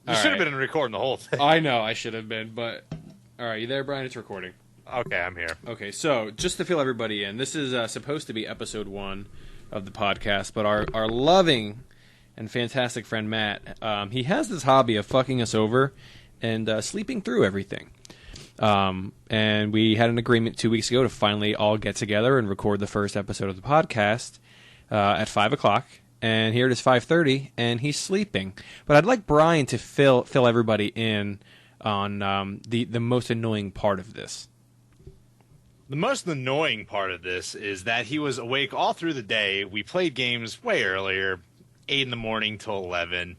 You should have been recording the whole thing. I know I should have been, but all right, you there, Brian? It's recording. Okay, I'm here. Okay, so just to fill everybody in, this is supposed to be episode 1 of the podcast, but our loving and fantastic friend Matt, he has this hobby of fucking us over and sleeping through everything. And we had an agreement 2 weeks ago to finally all get together and record the first episode of the podcast at 5 o'clock. And here it is 5:30, and he's sleeping. But I'd like Brian to fill everybody in on the most annoying part of this. The most annoying part of this is that he was awake all through the day. We played games way earlier, 8 in the morning till 11.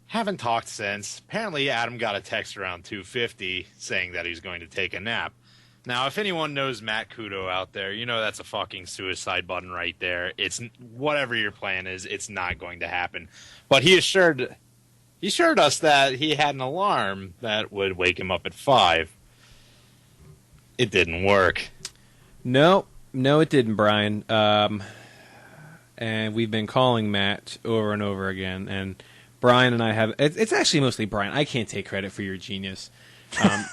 Haven't talked since. Apparently, Adam got a text around 2:50 saying that he's going to take a nap. Now, if anyone knows Matt Kudo out there, you know that's a fucking suicide button right there. It's whatever your plan is, it's not going to happen. But he assured us that he had an alarm that would wake him up at 5. It didn't work. No, it didn't, Brian. And we've been calling Matt over and over again, and Brian and I have... It's actually mostly Brian. I can't take credit for your genius.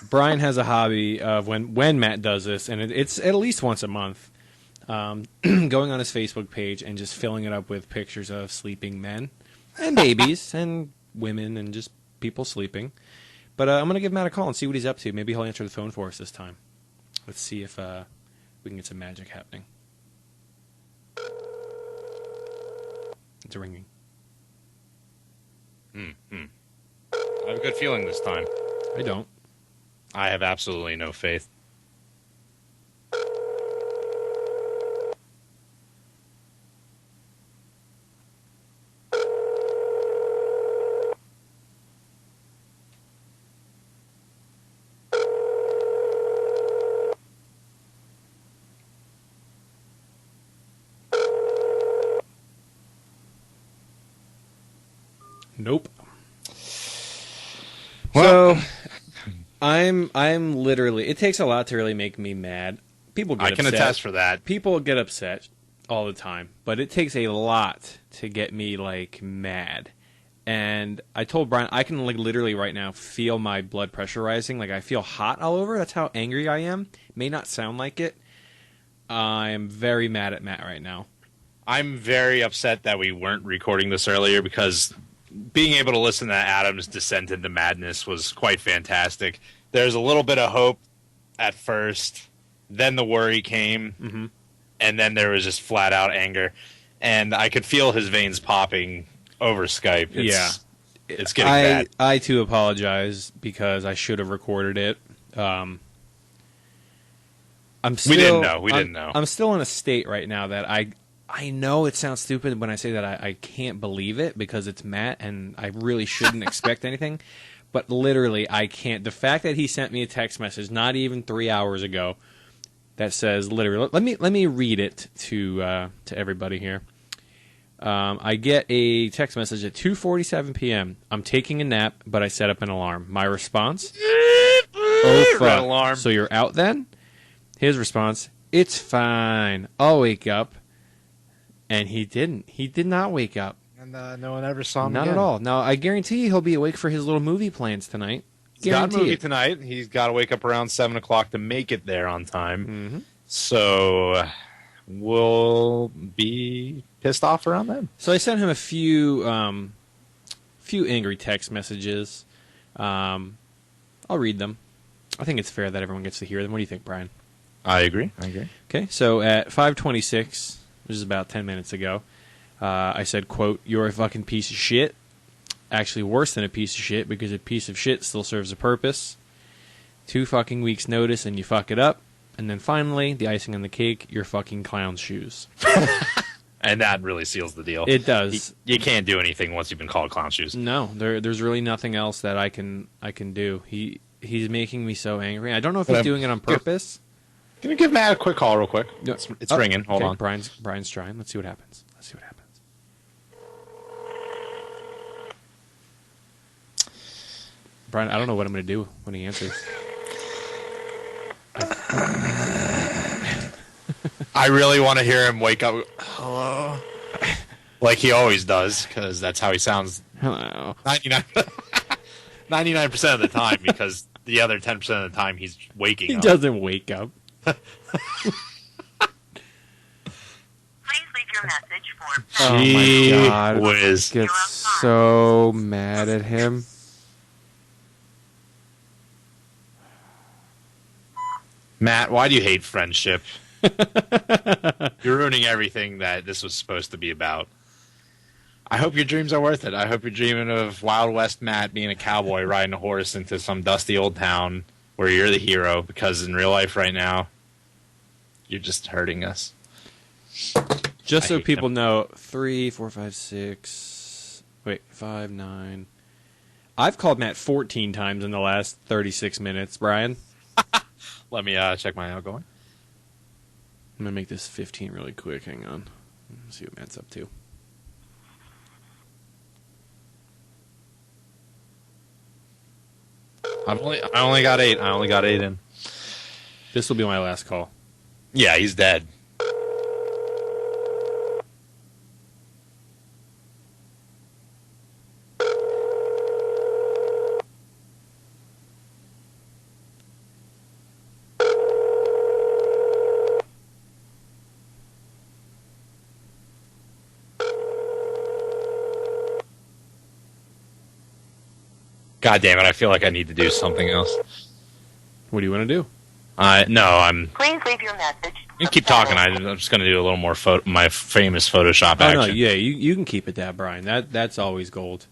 Brian has a hobby of when Matt does this, and it's at least once a month, going on his Facebook page and just filling it up with pictures of sleeping men and babies and women and just people sleeping. But I'm going to give Matt a call and see what he's up to. Maybe he'll answer the phone for us this time. Let's see if we can get some magic happening. It's ringing. I have a good feeling this time. I don't. I have absolutely no faith. Nope. Well, so I'm literally. It takes a lot to really make me mad. People get upset. I can attest for that. People get upset all the time, but it takes a lot to get me like mad. And I told Brian I can like literally right now feel my blood pressure rising. Like I feel hot all over. That's how angry I am. May not sound like it. I'm very mad at Matt right now. I'm very upset that we weren't recording this earlier because being able to listen to Adam's descent into madness was quite fantastic. There's a little bit of hope at first, then the worry came, and then there was just flat-out anger. And I could feel his veins popping over Skype. It's getting bad. I, too, apologize because I should have recorded it. We didn't know. I'm still in a state right now that I know it sounds stupid when I say that I can't believe it because it's Matt and I really shouldn't expect anything. But literally, I can't. The fact that he sent me a text message not even 3 hours ago that says literally, let me read it to everybody here. I get a text message at 2:47 p.m. I'm taking a nap, but I set up an alarm. My response, oh fuck, alarm. So you're out then? His response, it's fine. I'll wake up. And he didn't. He did not wake up. And no one ever saw him Not again. at all. Now, I guarantee he'll be awake for his little movie plans tonight. He's got a movie tonight. He's got to wake up around 7 o'clock to make it there on time. Mm-hmm. So we'll be pissed off around then. So I sent him a few angry text messages. I'll read them. I think it's fair that everyone gets to hear them. What do you think, Brian? I agree. Okay, so at 5:26... which is about 10 minutes ago, I said, quote, you're a fucking piece of shit. Actually worse than a piece of shit because a piece of shit still serves a purpose. 2 fucking weeks notice and you fuck it up. And then finally, the icing on the cake, your fucking clown shoes. And that really seals the deal. It does. You can't do anything once you've been called clown shoes. No, there's really nothing else that I can do. He's making me so angry. I don't know if he's doing it on purpose. Can you give Matt a quick call real quick? It's ringing. Hold on. Brian's trying. Let's see what happens. Brian, I don't know what I'm going to do when he answers. I really want to hear him wake up. Hello? Like he always does, because that's how he sounds. Hello. 99. 99% of the time, because the other 10% of the time he's waking up. He doesn't wake up. Please leave your message for... Oh my God. Whiz. Get so mad at him. Matt, why do you hate friendship? You're ruining everything that this was supposed to be about. I hope your dreams are worth it. I hope you're dreaming of Wild West Matt being a cowboy riding a horse into some dusty old town where you're the hero, because in real life right now, you're just hurting us. Just so people him. know, 3, 4, 5, 6... Wait, 5, 9... I've called Matt 14 times in the last 36 minutes, Brian. Let me check my outgoing. I'm going to make this 15 really quick. Hang on. Let's see what Matt's up to. I only got 8. I only got 8 in. This will be my last call. Yeah, he's dead. God damn it, I feel like I need to do something else. What do you want to do? No, I'm... Please leave your message. You keep talking. I'm just going to do a little more my famous Photoshop Oh, action. no, yeah, you can keep it that, Brian. That's always gold.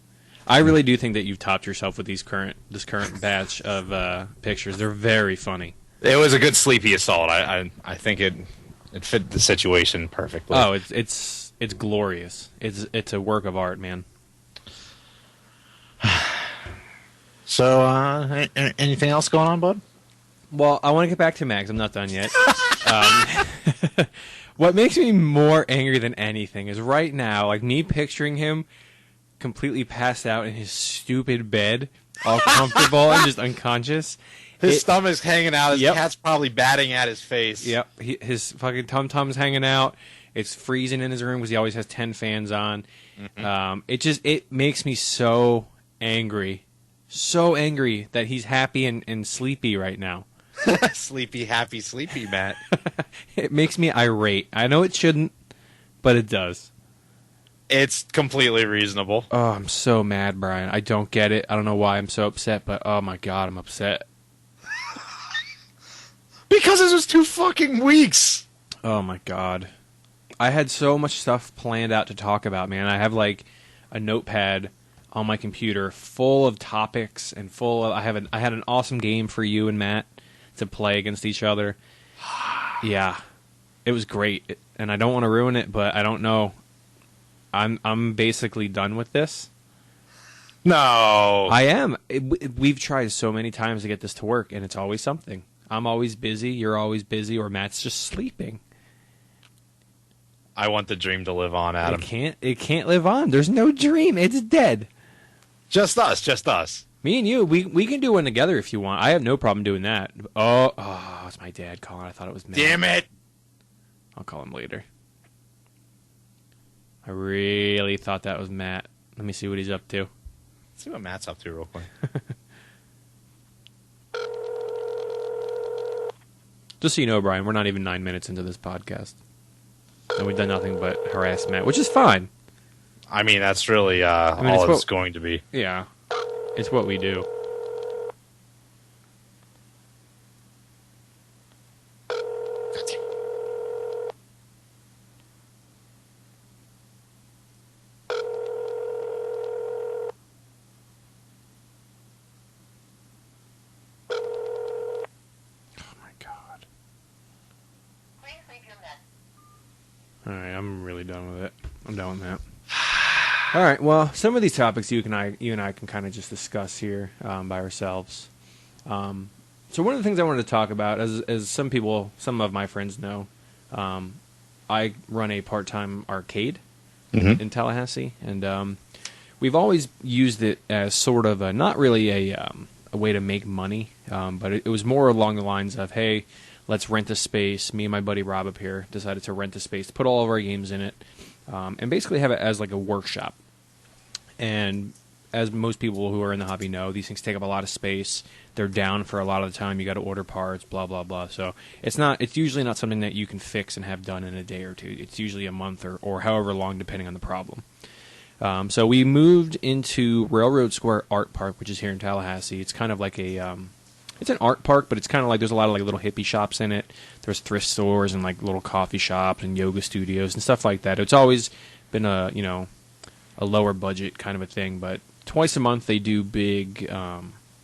I really do think that you've topped yourself with this current batch of pictures. They're very funny. It was a good sleepy assault. I think it fit the situation perfectly. Oh, it's glorious. It's a work of art, man. So, anything else going on, bud? Well, I want to get back to Max. I'm not done yet. What makes me more angry than anything is right now, like me picturing him completely passed out in his stupid bed, all comfortable and just unconscious. His stomach's hanging out. His Yep. cat's probably batting at his face. Yep, his fucking tum-tum's hanging out. It's freezing in his room because he always has 10 fans on. Mm-hmm. It makes me so angry. So angry that he's happy and sleepy right now. Sleepy, happy, sleepy, Matt. It makes me irate. I know it shouldn't, but it does. It's completely reasonable. Oh, I'm so mad, Brian. I don't get it. I don't know why I'm so upset, but oh my God, I'm upset. Because it was 2 fucking weeks. Oh my God. I had so much stuff planned out to talk about, man. I have like a notepad on my computer full of topics and full of I had an awesome game for you and Matt to play against each other. Yeah. It was great. And I don't want to ruin it, but I don't know. I'm basically done with this. No. I am. We've tried so many times to get this to work, and it's always something. I'm always busy, you're always busy, or Matt's just sleeping. I want the dream to live on, Adam. It can't live on. There's no dream. It's dead. Just us. Me and you, we can do one together if you want. I have no problem doing that. Oh, it's my dad calling. I thought it was Matt. Damn it. I'll call him later. I really thought that was Matt. Let me see what he's up to. Let's see what Matt's up to real quick. Just so you know, Brian, we're not even 9 minutes into this podcast. And we've done nothing but harass Matt, which is fine. I mean, that's really all it's going to be. Yeah. It's what we do. Alright, I'm really done with it. I'm done with that. Alright, well, some of these topics you and I can kind of just discuss here by ourselves. So one of the things I wanted to talk about, as some of my friends know, I run a part-time arcade in Tallahassee, and we've always used it as sort of not really a way to make money, but it was more along the lines of, hey, let's rent a space. Me and my buddy Rob up here decided to rent a space, to put all of our games in it, and basically have it as like a workshop. And as most people who are in the hobby know, these things take up a lot of space. They're down for a lot of the time. You got to order parts, blah blah blah. So it's usually not something that you can fix and have done in a day or two. It's usually a month or however long, depending on the problem. So we moved into Railroad Square Art Park, which is here in Tallahassee. It's kind of like it's an art park, but it's kind of like there's a lot of like little hippie shops in it. There's thrift stores and like little coffee shops and yoga studios and stuff like that. It's always been a lower budget kind of a thing, but twice a month they do big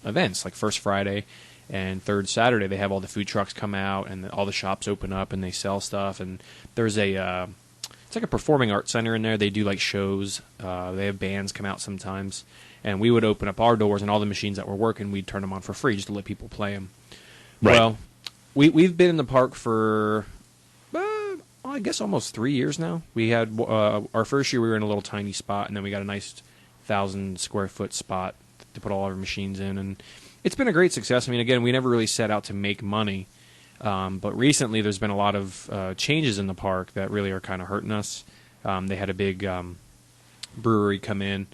events, like First Friday and Third Saturday. They have all the food trucks come out and all the shops open up and they sell stuff. And there's it's like a performing arts center in there. They do like shows. They have bands come out sometimes. And we would open up our doors and all the machines that were working, we'd turn them on for free just to let people play them. Right. Well, we've been in the park for, I guess, almost 3 years now. We had our first year we were in a little tiny spot, and then we got a nice 1,000-square-foot spot to put all our machines in. And it's been a great success. I mean, again, we never really set out to make money. But recently there's been a lot of changes in the park that really are kind of hurting us. They had a big brewery come in.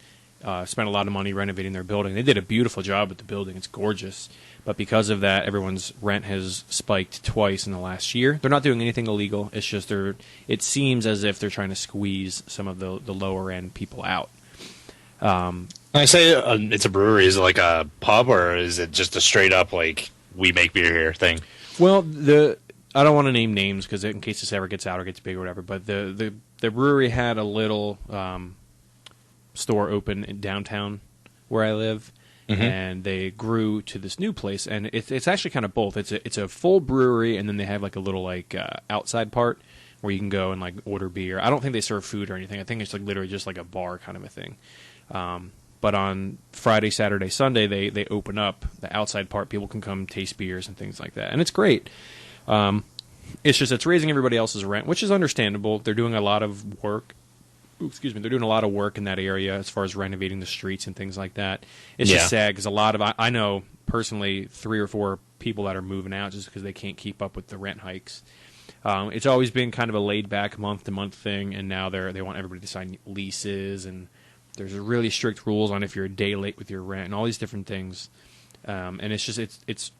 Spent a lot of money renovating their building. They did a beautiful job with the building. It's gorgeous. But because of that, everyone's rent has spiked twice in the last year. They're not doing anything illegal. It's just it seems as if they're trying to squeeze some of the lower-end people out. I say it's a brewery. Is it like a pub, or is it just a straight-up, like, we make beer here thing? Well, I don't want to name names because in case this ever gets out or gets big or whatever, but the brewery had a little store open in downtown where I live, and they grew to this new place, and it's actually kind of both. It's a full brewery, and then they have like a little like outside part where you can go and like order beer. I don't think they serve food or anything. I think it's like literally just like a bar kind of a thing. But on Friday, Saturday, Sunday, they open up the outside part. People can come taste beers and things like that, and it's great. It's just it's raising everybody else's rent, which is understandable. They're doing a lot of work. They're doing a lot of work in that area as far as renovating the streets and things like that. It's just sad because a lot of I know personally 3 or 4 people that are moving out just because they can't keep up with the rent hikes. It's always been kind of a laid back month to month thing, and now they want everybody to sign leases, and there's really strict rules on if you're a day late with your rent and all these different things. And it's just it's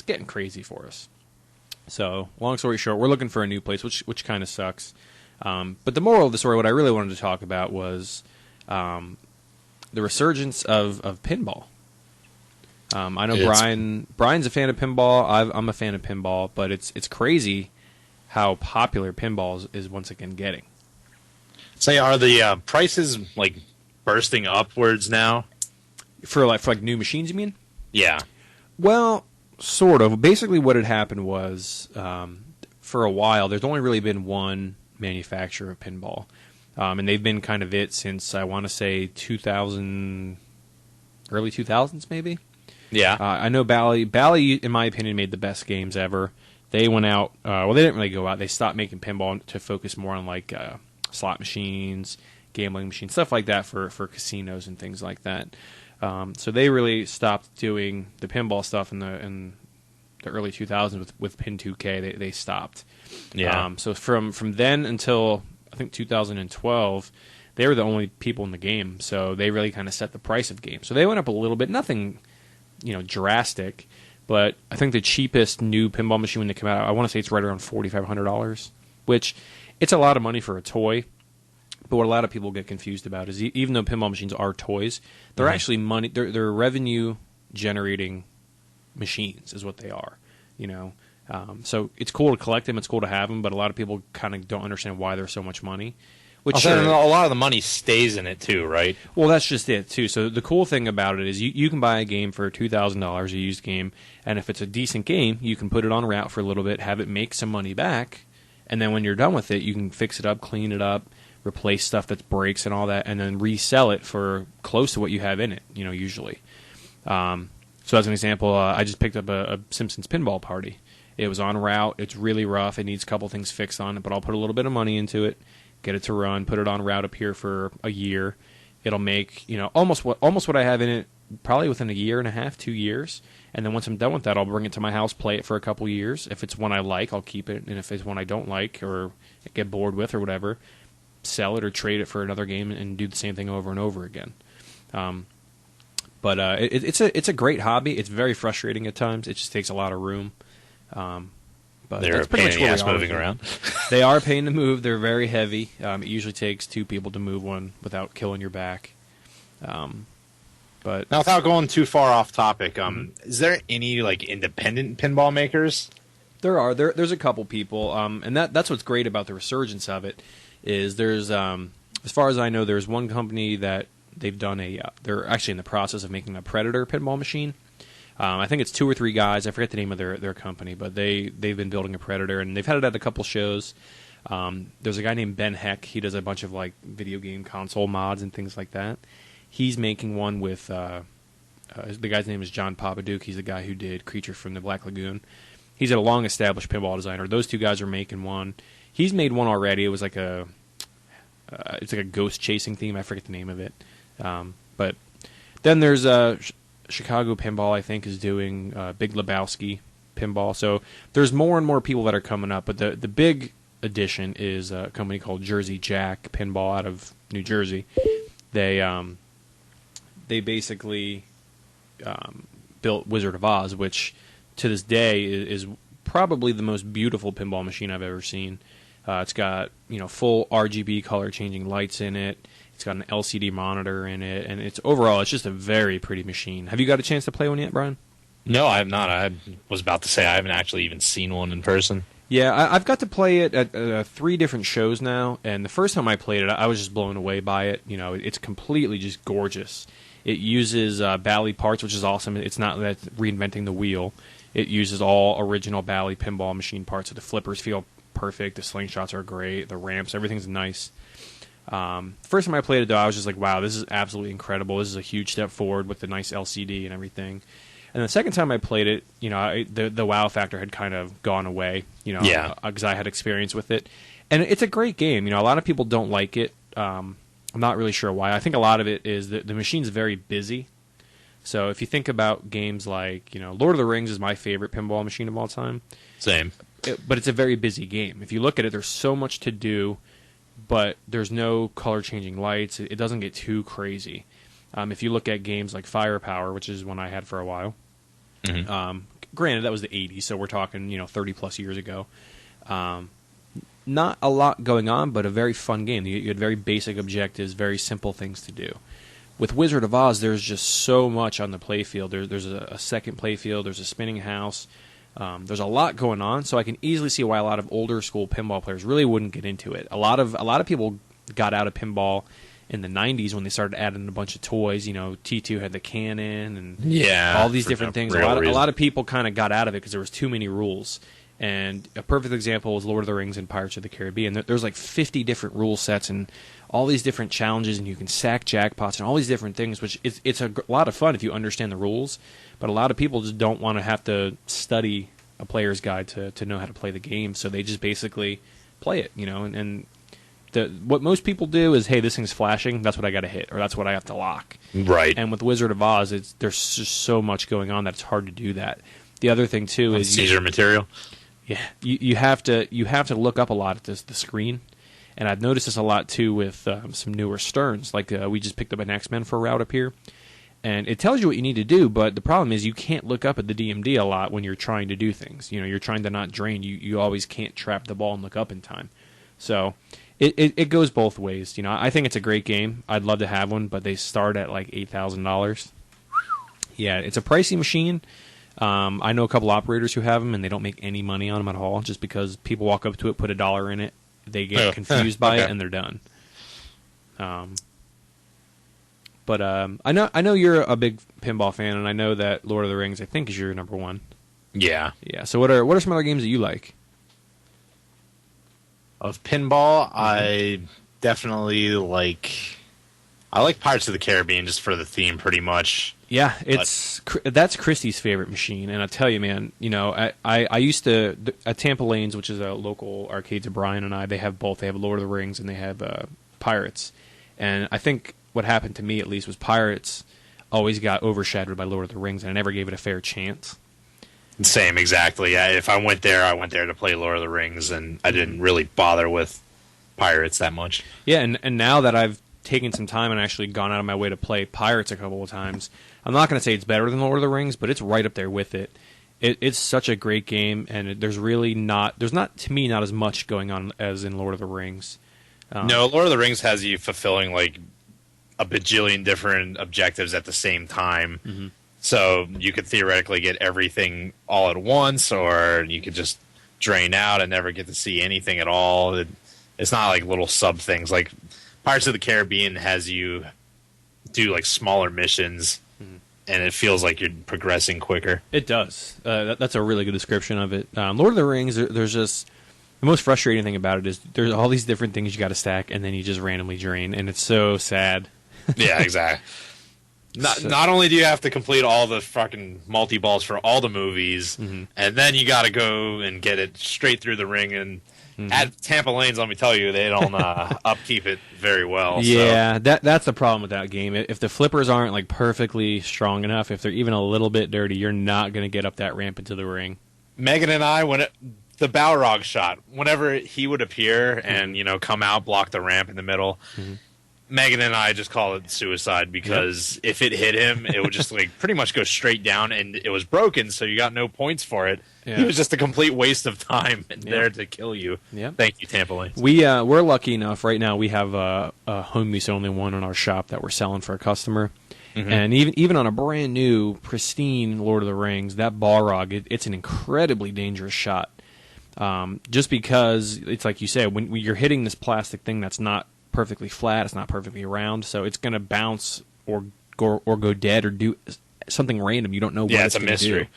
getting crazy for us. So long story short, we're looking for a new place, which kind of sucks. But the moral of the story, what I really wanted to talk about was the resurgence of pinball. I know Brian's a fan of pinball. I'm a fan of pinball, but it's crazy how popular pinball is once again getting. Say, are the prices like bursting upwards now? For new machines, you mean? Yeah. Well, sort of. Basically, what had happened was for a while, there's only really been one manufacturer of pinball, and they've been kind of it since I want to say 2000, early 2000s maybe. Yeah, I know Bally, in my opinion, made the best games ever. They went out. Well, they didn't really go out. They stopped making pinball to focus more on like slot machines, gambling machines, stuff like that for casinos and things like that. So they really stopped doing the pinball stuff in the early 2000s with Pin 2K. They stopped. Yeah. So from then until I think 2012, they were the only people in the game. So they really kind of set the price of games. So they went up a little bit, nothing, drastic. But I think the cheapest new pinball machine when they come out, I want to say it's right around $4,500, which it's a lot of money for a toy. But what a lot of people get confused about is even though pinball machines are toys, they're actually money. They're revenue generating machines is what they are. So it's cool to collect them. It's cool to have them. But a lot of people kind of don't understand why they're so much money. Which a lot of the money stays in it too, right? Well, that's just it too. So the cool thing about it is you can buy a game for $2,000, a used game, and if it's a decent game, you can put it on route for a little bit, have it make some money back, and then when you're done with it, you can fix it up, clean it up, replace stuff that breaks and all that, and then resell it for close to what you have in it, usually. So as an example, I just picked up a Simpsons pinball party. It was on route. It's really rough. It needs a couple things fixed on it, but I'll put a little bit of money into it, get it to run, put it on route up here for a year. It'll make almost what I have in it probably within a year and a half, 2 years. And then once I'm done with that, I'll bring it to my house, play it for a couple years. If it's one I like, I'll keep it, and if it's one I don't like or get bored with or whatever, sell it or trade it for another game and do the same thing over and over again. But it's a great hobby. It's very frustrating at times. It just takes a lot of room. But They're that's a pretty pain in much the what ass we are moving with it. around. They are a pain to move. They're very heavy. It usually takes 2 people to move one without killing your back. But Now, without going too far off topic, is there any like independent pinball makers? there's a couple people, and that's what's great about the resurgence of it is there's as far as I know, there's one company that they've done they're actually in the process of making a Predator pinball machine. I think it's 2 or 3 guys. I forget the name of their company, but they've been building a Predator, and they've had it at a couple shows. There's a guy named Ben Heck. He does a bunch of like video game console mods and things like that. He's making one with the guy's name is John Papaduke. He's the guy who did Creature from the Black Lagoon. He's a long-established pinball designer. Those 2 guys are making one. He's made one already. It was like it's like a ghost chasing theme. I forget the name of it. But then there's Chicago Pinball, I think, is doing Big Lebowski Pinball. So there's more and more people that are coming up. But the big addition is a company called Jersey Jack Pinball out of New Jersey. They basically built Wizard of Oz, which to this day is probably the most beautiful pinball machine I've ever seen. It's got full RGB color changing lights in it. It's got an LCD monitor in it, and it's just a very pretty machine. Have you got a chance to play one yet, Brian? No, I have not. I was about to say I haven't actually even seen one in person. Yeah, I've got to play it at 3 different shows now, and the first time I played it, I was just blown away by it. It's completely just gorgeous. It uses Bally parts, which is awesome. It's not that reinventing the wheel. It uses all original Bally pinball machine parts, so the flippers feel perfect, the slingshots are great, the ramps, everything's nice. First time I played it, though, I was just like, wow, this is absolutely incredible. This is a huge step forward with the nice LCD and everything. And the second time I played it, the wow factor had kind of gone away, because I had experience with it. And it's a great game. A lot of people don't like it. I'm not really sure why. I think a lot of it is that the machine's very busy. So if you think about games like, Lord of the Rings is my favorite pinball machine of all time. Same. But it's a very busy game. If you look at it, there's so much to do, but there's no color-changing lights. It doesn't get too crazy. If you look at games like Firepower, which is one I had for a while, granted, that was the 80s, so we're talking, 30-plus years ago. Not a lot going on, but a very fun game. You had very basic objectives, very simple things to do. With Wizard of Oz, there's just so much on the playfield. There's a second playfield. There's a spinning house. There's a lot going on, so I can easily see why a lot of older school pinball players really wouldn't get into it. A lot of people got out of pinball in the 90s when they started adding a bunch of toys. T2 had the cannon and all these different things. A lot of people kind of got out of it because there was too many rules. And a perfect example was Lord of the Rings and Pirates of the Caribbean. There's like 50 different rule sets and all these different challenges, and you can sack jackpots and all these different things, which it's a lot of fun if you understand the rules. But a lot of people just don't want to have to study a player's guide to know how to play the game, so they just basically play it, and what most people do is, hey, this thing's flashing, that's what I got to hit, or that's what I have to lock. Right. And with Wizard of Oz, there's just so much going on that it's hard to do that. The other thing too is Caesar material. Yeah, you have to look up a lot at the screen, and I've noticed this a lot too with some newer Sterns. Like we just picked up an X-Men for a route up here, and it tells you what you need to do. But the problem is you can't look up at the DMD a lot when you're trying to do things. You're trying to not drain. You always can't trap the ball and look up in time. So it goes both ways. I think it's a great game. I'd love to have one, but they start at like $8,000. Yeah, it's a pricey machine. I know a couple operators who have them, and they don't make any money on them at all, just because people walk up to it, put $1 in it, they get confused by it, and they're done. But I know you're a big pinball fan, and I know that Lord of the Rings, I think, is your number one. Yeah. Yeah. So what are some other games that you like? Of pinball, I definitely like Pirates of the Caribbean just for the theme, pretty much. Yeah, that's Christy's favorite machine, and I tell you, man, I used to at Tampa Lanes, which is a local arcade to Brian and I. They have both. They have Lord of the Rings and they have Pirates, and I think what happened to me at least was Pirates always got overshadowed by Lord of the Rings, and I never gave it a fair chance. Same, exactly. Yeah, if I went there to play Lord of the Rings, and I didn't really bother with Pirates that much. Yeah, and now that I've taken some time and actually gone out of my way to play Pirates a couple of times, I'm not going to say it's better than Lord of the Rings, but it's right up there with it. It's such a great game, and there's not to me not as much going on as in Lord of the Rings. No, Lord of the Rings has you fulfilling like a bajillion different objectives at the same time. Mm-hmm. So you could theoretically get everything all at once, or you could just drain out and never get to see anything at all. It's not like little sub things. Like Pirates of the Caribbean has you do like smaller missions, and it feels like you're progressing quicker. It does. That's a really good description of it. Lord of the Rings, there's just the most frustrating thing about it is there's all these different things you got to stack, and then you just randomly drain, and it's so sad. Yeah, exactly. Not only do you have to complete all the fucking multi-balls for all the movies, and then you got to go and get it straight through the ring. And at Tampa Lanes, let me tell you, they don't upkeep it very well. Yeah, so. that's the problem with that game. If the flippers aren't like perfectly strong enough, if they're even a little bit dirty, you're not going to get up that ramp into the ring. Megan and I, the Balrog shot, whenever he would appear and come out, block the ramp in the middle. Megan and I just call it suicide because if it hit him, it would just like pretty much go straight down, and it was broken, so you got no points for it. Yeah. He was just a complete waste of time there to kill you. Yeah. Thank you, Tampa Lanes. We're lucky enough right now. We have a home use only one in our shop that we're selling for a customer, and even on a brand new, pristine Lord of the Rings, that Balrog, it's an incredibly dangerous shot. Just because it's like you said, when you're hitting this plastic thing that's not perfectly flat, it's not perfectly round, so it's going to bounce or go dead or do something random. You don't know what it's a mystery.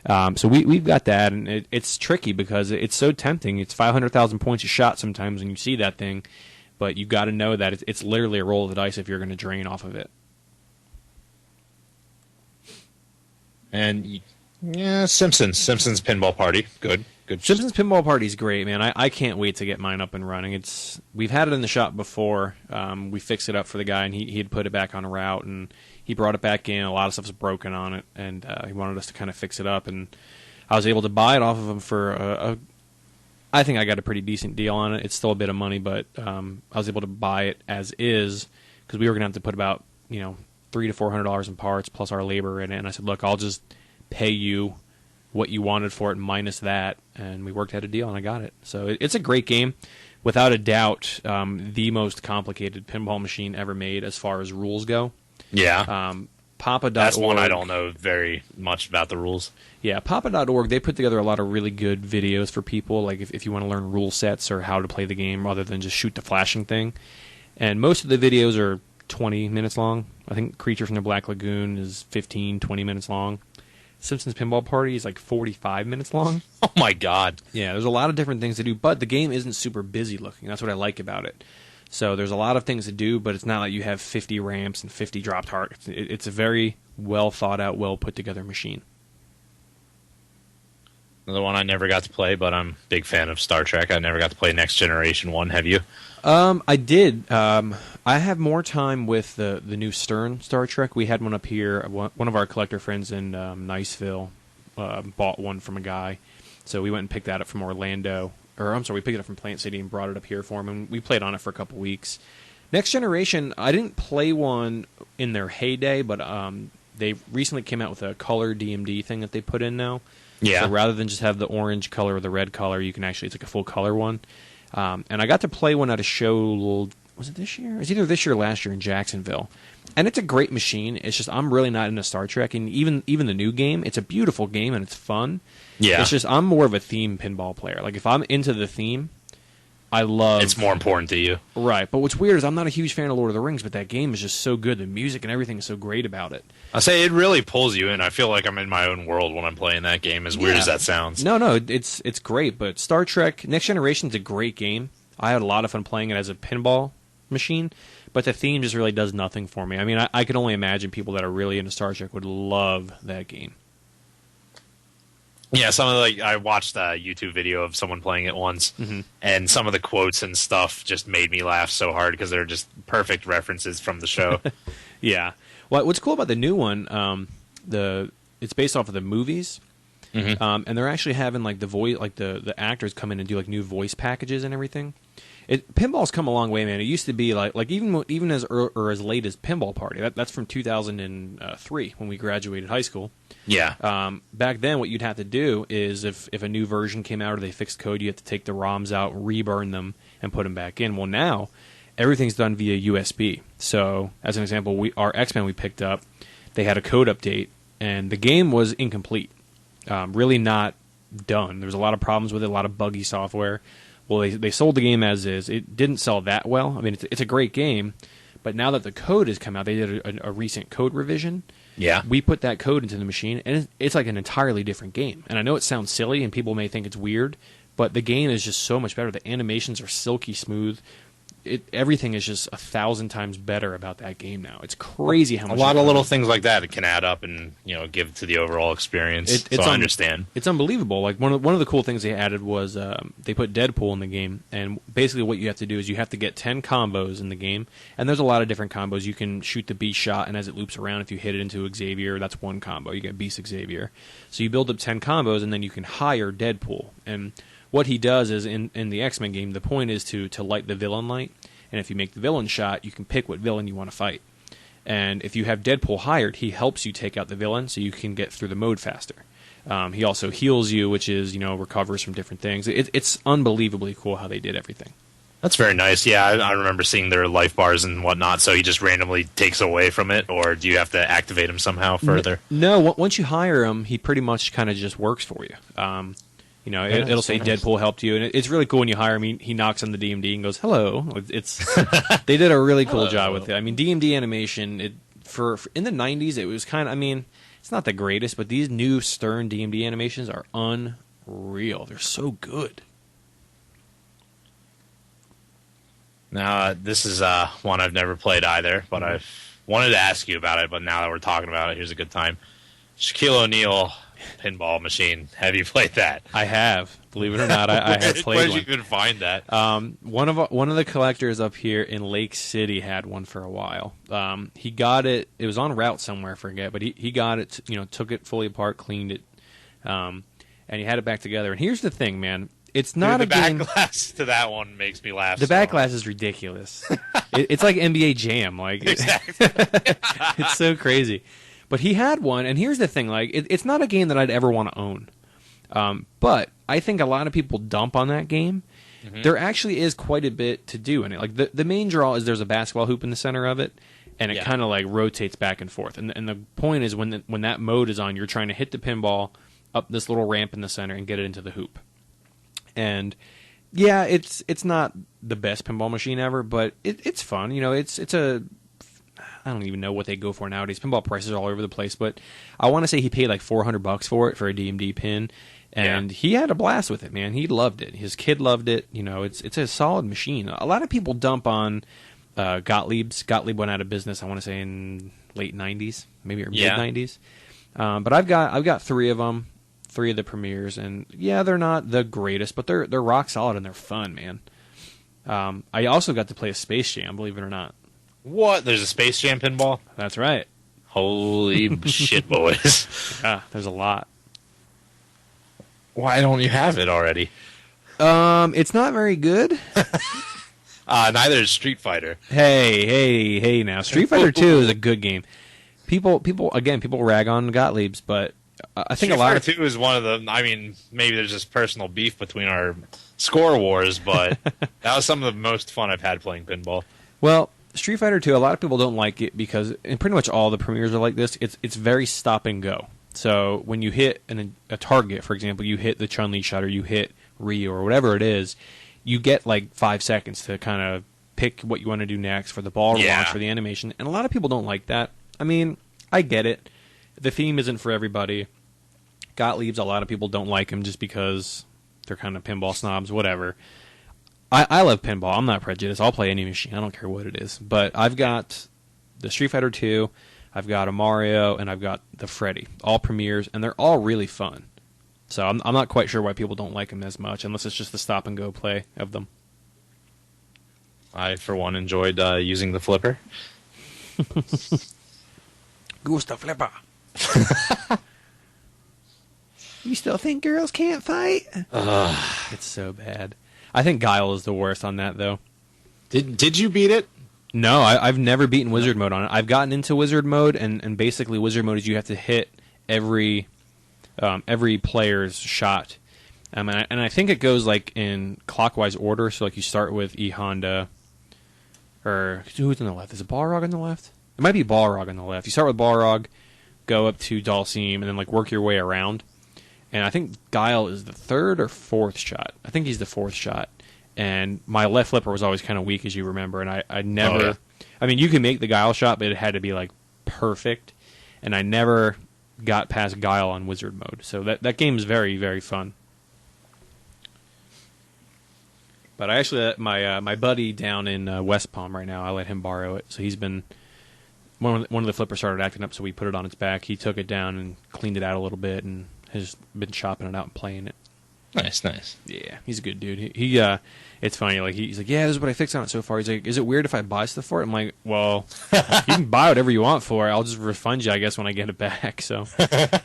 So we've got that, and it's tricky because it's so tempting. It's 500,000 points a shot sometimes when you see that thing, but you got to know that it's literally a roll of the dice if you're going to drain off of it. And Simpsons Pinball Party, good. Simpsons Pinball Party is great, man. I can't wait to get mine up and running. We've had it in the shop before. We fixed it up for the guy, and he had put it back on a route, and he brought it back in. A lot of stuff's broken on it, and he wanted us to kind of fix it up. And I was able to buy it off of him for I think I got a pretty decent deal on it. It's still a bit of money, but I was able to buy it as is because we were going to have to put about $300 to $400 in parts plus our labor in it. And I said, look, I'll just pay you what you wanted for it minus that, and we worked out a deal, and I got it. So it's a great game. Without a doubt, the most complicated pinball machine ever made as far as rules go. Yeah. Papa.org. That's one I don't know very much about the rules. Yeah, Papa.org, they put together a lot of really good videos for people, like if you want to learn rule sets or how to play the game rather than just shoot the flashing thing. And most of the videos are 20 minutes long. I think Creature from the Black Lagoon is 15, 20 minutes long. Simpsons Pinball Party is like 45 minutes long. Oh my god. Yeah, there's a lot of different things to do, but the game isn't super busy looking. That's what I like about it. So there's a lot of things to do, but it's not like you have 50 ramps and 50 drop targets. It's a very well thought out, well put together machine. Another one I never got to play, but I'm a big fan of Star Trek. I never got to play Next Generation one. Have you? I did. I have more time with the new Stern Star Trek. We had one up here. One of our collector friends in Niceville bought one from a guy. So we went and picked that up from Orlando. Or I'm sorry, we picked it up from Plant City and brought it up here for him. And we played on it for a couple weeks. Next Generation, I didn't play one in their heyday, but they recently came out with a color DMD thing that they put in now. Yeah. So rather than just have the orange color or the red color, you can actually, it's like a full color one. And I got to play one at a show, was it this year? It was either this year or last year in Jacksonville. And it's a great machine. It's just I'm really not into Star Trek. And even the new game, it's a beautiful game and it's fun. Yeah. It's just I'm more of a theme pinball player. Like if I'm into the theme, I love... It's more important to you. Right. But what's weird is I'm not a huge fan of Lord of the Rings, but that game is just so good. The music and everything is so great about it. I say it really pulls you in. I feel like I'm in my own world when I'm playing that game, as weird as that sounds. No, it's great. But Star Trek Next Generation is a great game. I had a lot of fun playing it as a pinball machine, but the theme just really does nothing for me. I mean, I could only imagine people that are really into Star Trek would love that game. Yeah, I watched a YouTube video of someone playing it once, and some of the quotes and stuff just made me laugh so hard because they're just perfect references from the show. Yeah. What's cool about the new one, it's based off of the movies, And they're actually having like the voice, like the actors come in and do like new voice packages and everything. Pinball's come a long way, man. It used to be like even as as late as Pinball Party. That's from 2003 when we graduated high school. Yeah. Back then, what you'd have to do is if a new version came out or they fixed code, you have to take the ROMs out, reburn them, and put them back in. Well, now everything's done via USB. So, as an example, our X-Men we picked up, they had a code update, and the game was incomplete. Really not done. There was a lot of problems with it, a lot of buggy software. Well, they sold the game as is. It didn't sell that well. I mean, it's a great game, but now that the code has come out, they did a recent code revision. Yeah. We put that code into the machine, and it's like an entirely different game. And I know it sounds silly, and people may think it's weird, but the game is just so much better. The animations are silky smooth. Everything is just 1,000 times better about that game now. It's crazy how much. A lot of little things like that can add up and give to the overall experience. I understand. It's unbelievable. Like one of the cool things they added was they put Deadpool in the game, and basically what you have to do is you have to get 10 combos in the game, and there's a lot of different combos. You can shoot the Beast shot, and as it loops around, if you hit it into Xavier, that's one combo. You get Beast Xavier. So you build up 10 combos, and then you can hire Deadpool. And what he does is in the X-Men game, the point is to light the villain light. And if you make the villain shot, you can pick what villain you want to fight. And if you have Deadpool hired, he helps you take out the villain so you can get through the mode faster. He also heals you, which is, recovers from different things. It's unbelievably cool how they did everything. That's very nice. Yeah, I remember seeing their life bars and whatnot, so he just randomly takes away from it, or do you have to activate him somehow further? No, once you hire him, he pretty much kind of just works for you. It'll say Deadpool helped you, and it's really cool when you hire him. He knocks on the DMD and goes, "Hello." They did a really cool job with it. I mean, DMD animation for in the '90s, it was kind of. I mean, it's not the greatest, but these new Stern DMD animations are unreal. They're so good. Now, this is one I've never played either, but I've wanted to ask you about it. But now that we're talking about it, here's a good time. Shaquille O'Neal pinball machine. Have you played that? I have. Believe it or not, I have played Where did one. you even find that? One of the collectors up here in Lake City had one for a while. He got it. It was on route somewhere, I forget, but he got it. Took it fully apart, cleaned it, and he had it back together. And here's the thing, man. It's not the a game. back glass to that one makes me laugh. The back glass is ridiculous. It's like NBA Jam. Like Exactly. it's so crazy. But he had one, and here's the thing: like, it's not a game that I'd ever want to own. But I think a lot of people dump on that game. Mm-hmm. There actually is quite a bit to do in it. Like the main draw is there's a basketball hoop in the center of it, and it kind of like rotates back and forth. And the point is when that mode is on, you're trying to hit the pinball up this little ramp in the center and get it into the hoop. And yeah, it's not the best pinball machine ever, but it's fun. It's a I don't even know what they go for nowadays. Pinball prices are all over the place, but I want to say he paid like $400 for it for a DMD pin, and he had a blast with it, man. He loved it. His kid loved it. It's a solid machine. A lot of people dump on Gottlieb's. Gottlieb went out of business, I want to say, in late 90s, maybe or mid 90s. But I've got 3 of them, 3 of the premieres, and yeah, they're not the greatest, but they're rock solid and they're fun, man. I also got to play a Space Jam, believe it or not. What? There's a Space Jam pinball? That's right. Holy shit, boys. Yeah, there's a lot. Why don't you have it already? It's not very good. Neither is Street Fighter. Hey now. Street Fighter 2 is a good game. People rag on Gottlieb's, but I think Street a lot of Fighter 2 is one of the, I mean, maybe there's just personal beef between our score wars, but that was some of the most fun I've had playing pinball. Well, Street Fighter 2, a lot of people don't like it because, and pretty much all the premieres are like this, it's very stop and go. So when you hit a target, for example, you hit the Chun-Li shot or you hit Ryu or whatever it is, you get like 5 seconds to kind of pick what you want to do next for the ball launch, for the animation. And a lot of people don't like that. I mean, I get it. The theme isn't for everybody. Gottlieb's, a lot of people don't like him just because they're kind of pinball snobs, whatever. I love pinball. I'm not prejudiced. I'll play any machine. I don't care what it is. But I've got the Street Fighter 2, I've got a Mario, and I've got the Freddy. All premieres, and they're all really fun. So I'm not quite sure why people don't like them as much, unless it's just the stop-and-go play of them. I, for one, enjoyed using the flipper. Gusta Flipper. You still think girls can't fight? It's so bad. I think Guile is the worst on that, though. Did you beat it? No, I've never beaten Wizard Mode on it. I've gotten into Wizard Mode, and basically Wizard Mode is you have to hit every player's shot. And I think it goes like in clockwise order, so like you start with E Honda, or who's on the left? Is it Balrog on the left? It might be Balrog on the left. You start with Balrog, go up to Dhalsim, and then like work your way around. And I think Guile is the third or fourth shot. I think he's the fourth shot. And my left flipper was always kind of weak, as you remember, and I never... Oh, yeah. I mean, you can make the Guile shot, but it had to be like perfect, and I never got past Guile on Wizard Mode. So that game is very, very fun. But I actually, my buddy down in West Palm right now, I let him borrow it. So he's been, one of the flippers started acting up, so we put it on its back. He took it down and cleaned it out a little bit and has been chopping it out and playing it. Nice. Yeah, he's a good dude. He it's funny, like he's like, yeah, this is what I fixed on it so far. He's like, is it weird if I buy stuff for it? I'm like, well, you can buy whatever you want for it. I'll just refund you, I guess, when I get it back. So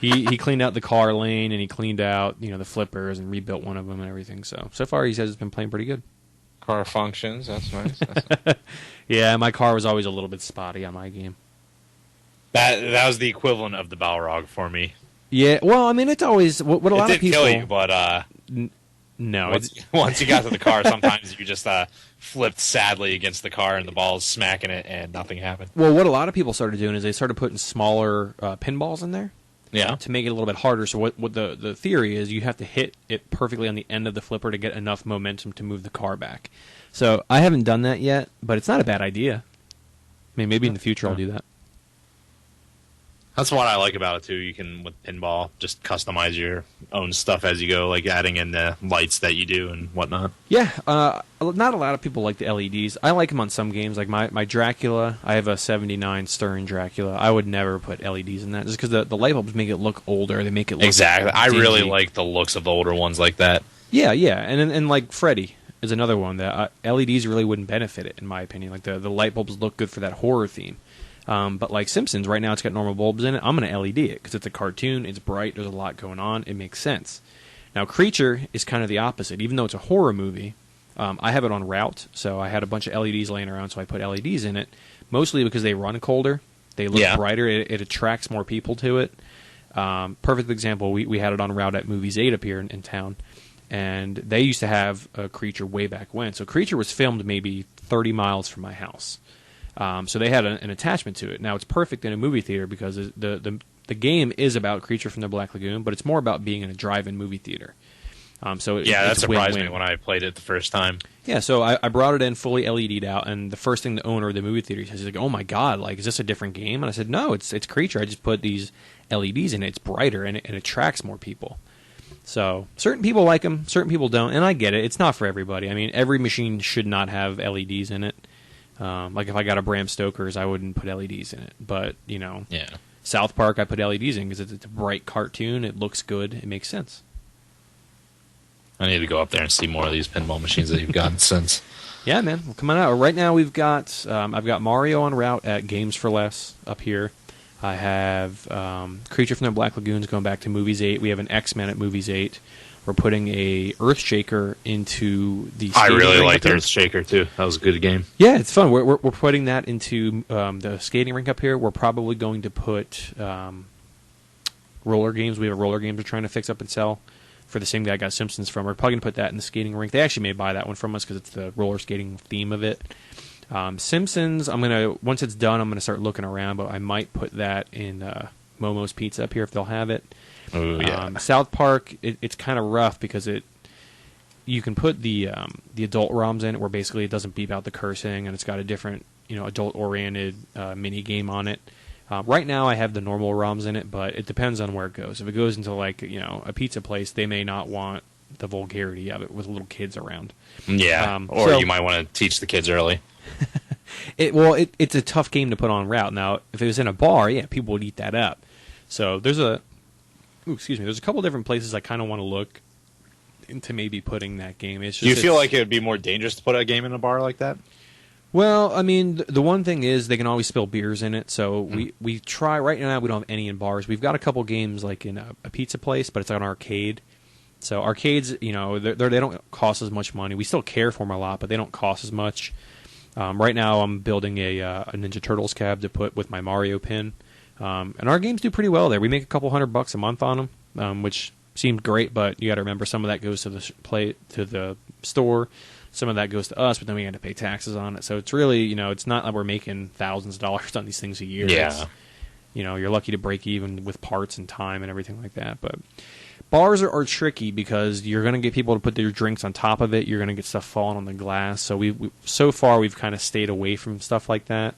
he cleaned out the car lane, and he cleaned out, the flippers and rebuilt one of them and everything. So far he says it's been playing pretty good. Car functions, that's nice. Yeah, my car was always a little bit spotty on my game. That was the equivalent of the Balrog for me. Yeah, well, I mean, it's always what a lot of people kill you, but no. Once you got to the car, sometimes you just flipped sadly against the car and the ball's smacking it and nothing happened. Well, what a lot of people started doing is they started putting smaller pinballs in there. Yeah. To make it a little bit harder. So what the theory is, you have to hit it perfectly on the end of the flipper to get enough momentum to move the car back. So I haven't done that yet, but it's not a bad idea. I mean, maybe in the future I'll do that. That's what I like about it, too. You can, with pinball, just customize your own stuff as you go, like adding in the lights that you do and whatnot. Yeah, not a lot of people like the LEDs. I like them on some games. Like my Dracula, I have a 79 Stern Dracula. I would never put LEDs in that, just because the light bulbs make it look older. They make it look exactly. I dingy. really like the looks of the older ones like that. Yeah, and like Freddy is another one that LEDs really wouldn't benefit it, in my opinion. Like the light bulbs look good for that horror theme. But like Simpsons, right now it's got normal bulbs in it. I'm going to LED it because it's a cartoon. It's bright. There's a lot going on. It makes sense. Now, Creature is kind of the opposite. Even though it's a horror movie, I have it on route. So I had a bunch of LEDs laying around, so I put LEDs in it, mostly because they run colder. They look brighter. It attracts more people to it. Perfect example, we had it on route at Movies 8 up here in town. And they used to have a Creature way back when. So Creature was filmed maybe 30 miles from my house. So they had an attachment to it. Now, it's perfect in a movie theater because the game is about Creature from the Black Lagoon, but it's more about being in a drive-in movie theater. That surprised me when I played it the first time. Yeah, so I brought it in fully LED'd out, and the first thing the owner of the movie theater says, he's like, oh my god, like, is this a different game? And I said, no, it's Creature. I just put these LEDs in it. It's brighter, and it attracts more people. So certain people like them, certain people don't, and I get it. It's not for everybody. I mean, every machine should not have LEDs in it. Like if I got a Bram Stoker's, I wouldn't put LEDs in it. But, South Park, I put LEDs in because it's a bright cartoon. It looks good. It makes sense. I need to go up there and see more of these pinball machines that you've gotten since. Yeah, man. Well, come on out. Right now we've got, I've got Mario on route at Games for Less up here. I have Creature from the Black Lagoons going back to Movies 8. We have an X-Men at Movies 8. We're putting a Earthshaker into the. I really liked Earthshaker too. That was a good game. Yeah, it's fun. We're putting that into the skating rink up here. We're probably going to put roller games. We have roller games we're trying to fix up and sell for the same guy I got Simpsons from. We're probably going to put that in the skating rink. They actually may buy that one from us because it's the roller skating theme of it. Simpsons, once it's done, I'm gonna start looking around, but I might put that in Momo's Pizza up here if they'll have it. Oh yeah. South Park, it's kind of rough because you can put the adult ROMs in it where basically it doesn't beep out the cursing and it's got a different adult oriented mini game on it. Right now I have the normal ROMs in it, but it depends on where it goes. If it goes into like a pizza place, they may not want the vulgarity of it with little kids around. Yeah, or you might want to teach the kids early. It's a tough game to put on route. Now, if it was in a bar, yeah, people would eat that up. So there's a couple different places I kind of want to look into maybe putting that game. It's just, Do you feel like it would be more dangerous to put a game in a bar like that? Well, I mean, the one thing is they can always spill beers in it. So we try right now. We don't have any in bars. We've got a couple games like in a pizza place, but it's an arcade. So arcades, they don't cost as much money. We still care for them a lot, but they don't cost as much. Right now, I'm building a Ninja Turtles cab to put with my Mario pin, and our games do pretty well there. We make a couple $100 a month on them, which seemed great. But you got to remember, some of that goes to the store. Some of that goes to us, but then we had to pay taxes on it. So it's really, it's not like we're making thousands of dollars on these things a year. Yeah. It's, you're lucky to break even with parts and time and everything like that. But bars are tricky because you're going to get people to put their drinks on top of it. You're going to get stuff falling on the glass. So so far we've kind of stayed away from stuff like that.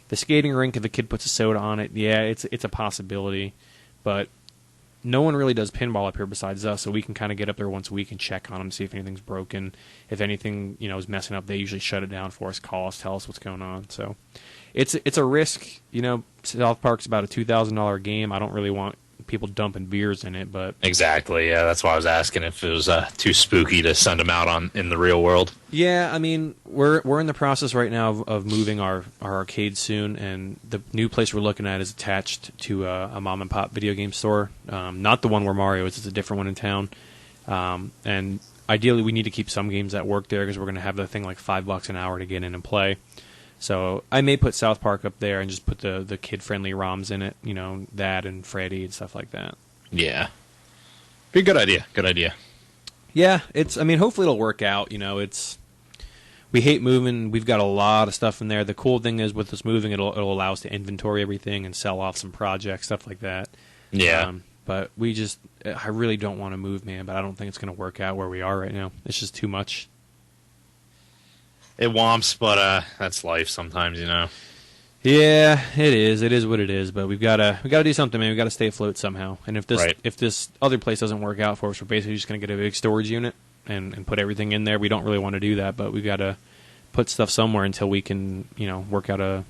The skating rink, if a kid puts a soda on it, yeah, it's a possibility. But no one really does pinball up here besides us, so we can kind of get up there once a week and check on them, see if anything's broken. If anything, is messing up, they usually shut it down for us, call us, tell us what's going on. So it's a risk. South Park's about a $2,000 game. I don't really want people dumping beers in it, but Exactly, yeah, that's why I was asking if it was too spooky to send them out in the real world. yeah, I mean, we're in the process right now of moving our arcade soon, and the new place we're looking at is attached to a mom and pop video game store, not the one where Mario is. It's a different one in town, and ideally we need to keep some games that work there because we're going to have the thing like $5 an hour to get in and play. So I may put South Park up there and just put the kid-friendly ROMs in it, that and Freddy and stuff like that. Yeah. Be a good idea. Good idea. Yeah, hopefully it'll work out. We hate moving. We've got a lot of stuff in there. The cool thing is with us moving, it'll allow us to inventory everything and sell off some projects, stuff like that. Yeah. But I really don't want to move, man, but I don't think it's going to work out where we are right now. It's just too much. It womps, but that's life sometimes, Yeah, it is. It is what it is. But we gotta do something, man. We gotta stay afloat somehow. And if this other place doesn't work out for us, we're basically just gonna get a big storage unit and put everything in there. We don't really want to do that, but we gotta put stuff somewhere until we can, work out a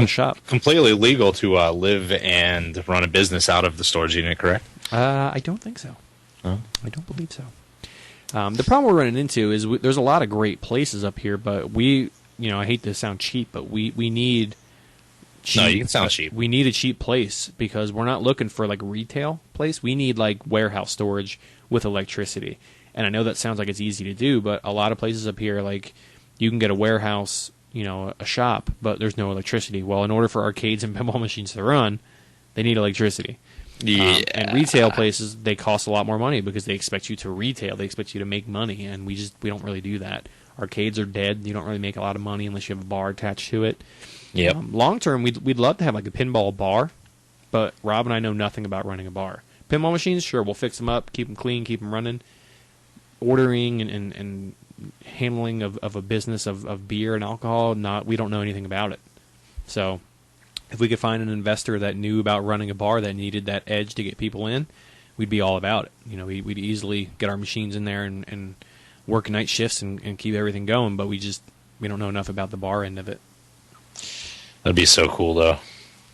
shop. Completely legal to live and run a business out of the storage unit, correct? I don't think so. Oh. I don't believe so. The problem we're running into is there's a lot of great places up here, but I hate to sound cheap, but we need cheap. No, you can sound cheap. We need a cheap place because we're not looking for like retail place. We need like warehouse storage with electricity. And I know that sounds like it's easy to do, but a lot of places up here, like you can get a warehouse, a shop, but there's no electricity. Well, in order for arcades and pinball machines to run, they need electricity. Yeah. And retail places, they cost a lot more money because they expect you to retail. They expect you to make money, and we don't really do that. Arcades are dead. You don't really make a lot of money unless you have a bar attached to it. Yep. Long term, we'd love to have like a pinball bar, but Rob and I know nothing about running a bar. Pinball machines, sure, we'll fix them up, keep them clean, keep them running. Ordering and handling of a business of beer and alcohol, we don't know anything about it. So if we could find an investor that knew about running a bar that needed that edge to get people in, we'd be all about it. We'd easily get our machines in there and work night shifts and keep everything going, but we don't know enough about the bar end of it. That'd be so cool, though.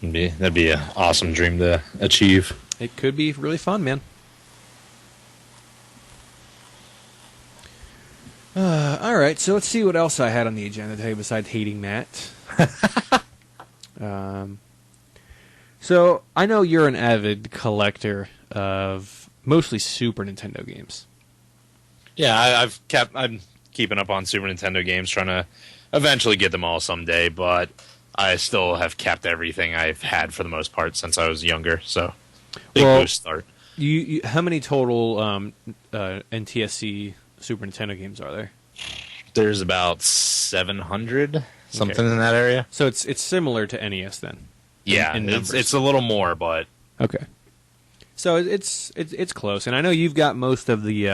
That'd be an awesome dream to achieve. It could be really fun, man. All right, so let's see what else I had on the agenda today besides hating Matt. So I know you're an avid collector of mostly Super Nintendo games. Yeah, I'm keeping up on Super Nintendo games, trying to eventually get them all someday, but I still have kept everything I've had for the most part since I was younger, so big boost start. You how many total NTSC Super Nintendo games are there? There's about 700, something in that area. So it's similar to NES then. Yeah, it's a little more, but okay. So it's close, and I know you've got most of the.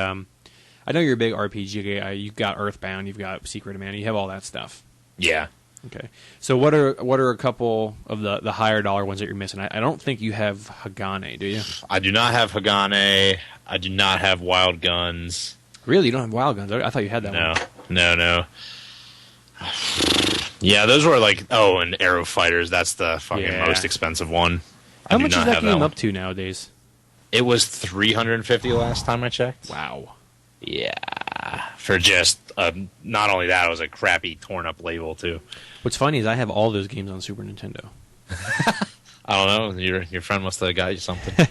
I know you're a big RPG guy. You've got Earthbound, you've got Secret of Mana, you have all that stuff. Yeah. Okay. So what are a couple of the higher dollar ones that you're missing? I don't think you have Hagane, do you? I do not have Hagane. I do not have Wild Guns. Really, you don't have Wild Guns? I thought you had that one. No. Yeah, those were and Arrow Fighters. That's the fucking most expensive one. How much is that game up to nowadays? It was $350 last time I checked. Wow. Yeah, for just not only that, it was a crappy torn up label too. What's funny is I have all those games on Super Nintendo. I don't know. Your friend must have got you something.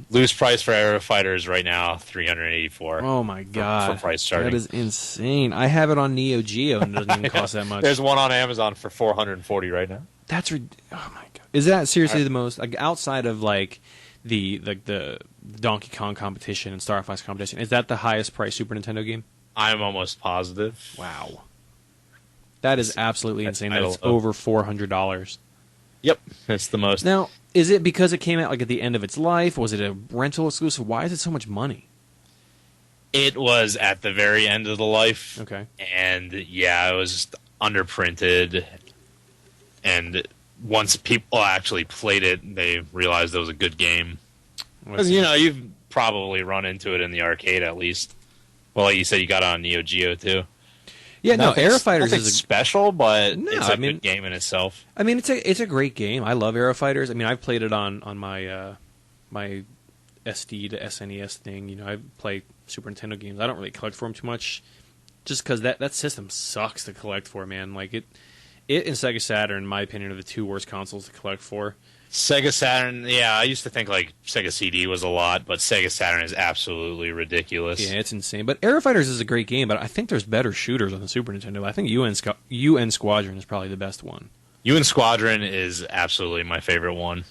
Loose price for Aero Fighters right now, $384. Oh my god, for price starting. that is insane. I have it on Neo Geo and it doesn't even cost that much. There's one on Amazon for $440 right now. That's oh my god. Is that seriously the most, like, outside of like the Donkey Kong competition and Star Fox competition? Is that the highest price Super Nintendo game? I'm almost positive. Wow, that is absolutely insane. That's don't know. over $400. Yep, it's the most. Now, is it because it came out like at the end of its life? Was it a rental exclusive? Why is it so much money? It was at the very end of the life. Okay. And yeah, it was just underprinted. And once people actually played it, they realized it was a good game. Because, you've probably run into it in the arcade at least. Well, like you said, you got it on Neo Geo too. Yeah, no, Aero Fighters is special, but No, it's a good game in itself. I mean, it's a great game. I love Aero Fighters. I mean, I've played it on my my SD to SNES thing. I play Super Nintendo games. I don't really collect for them too much, just because that system sucks to collect for, man. Like it and Sega Saturn, in my opinion, are the two worst consoles to collect for. Sega Saturn, yeah, I used to think like Sega CD was a lot, but Sega Saturn is absolutely ridiculous. Yeah, it's insane. But Aero Fighters is a great game, but I think there's better shooters on the Super Nintendo. I think UN Squadron is probably the best one. UN Squadron is absolutely my favorite one.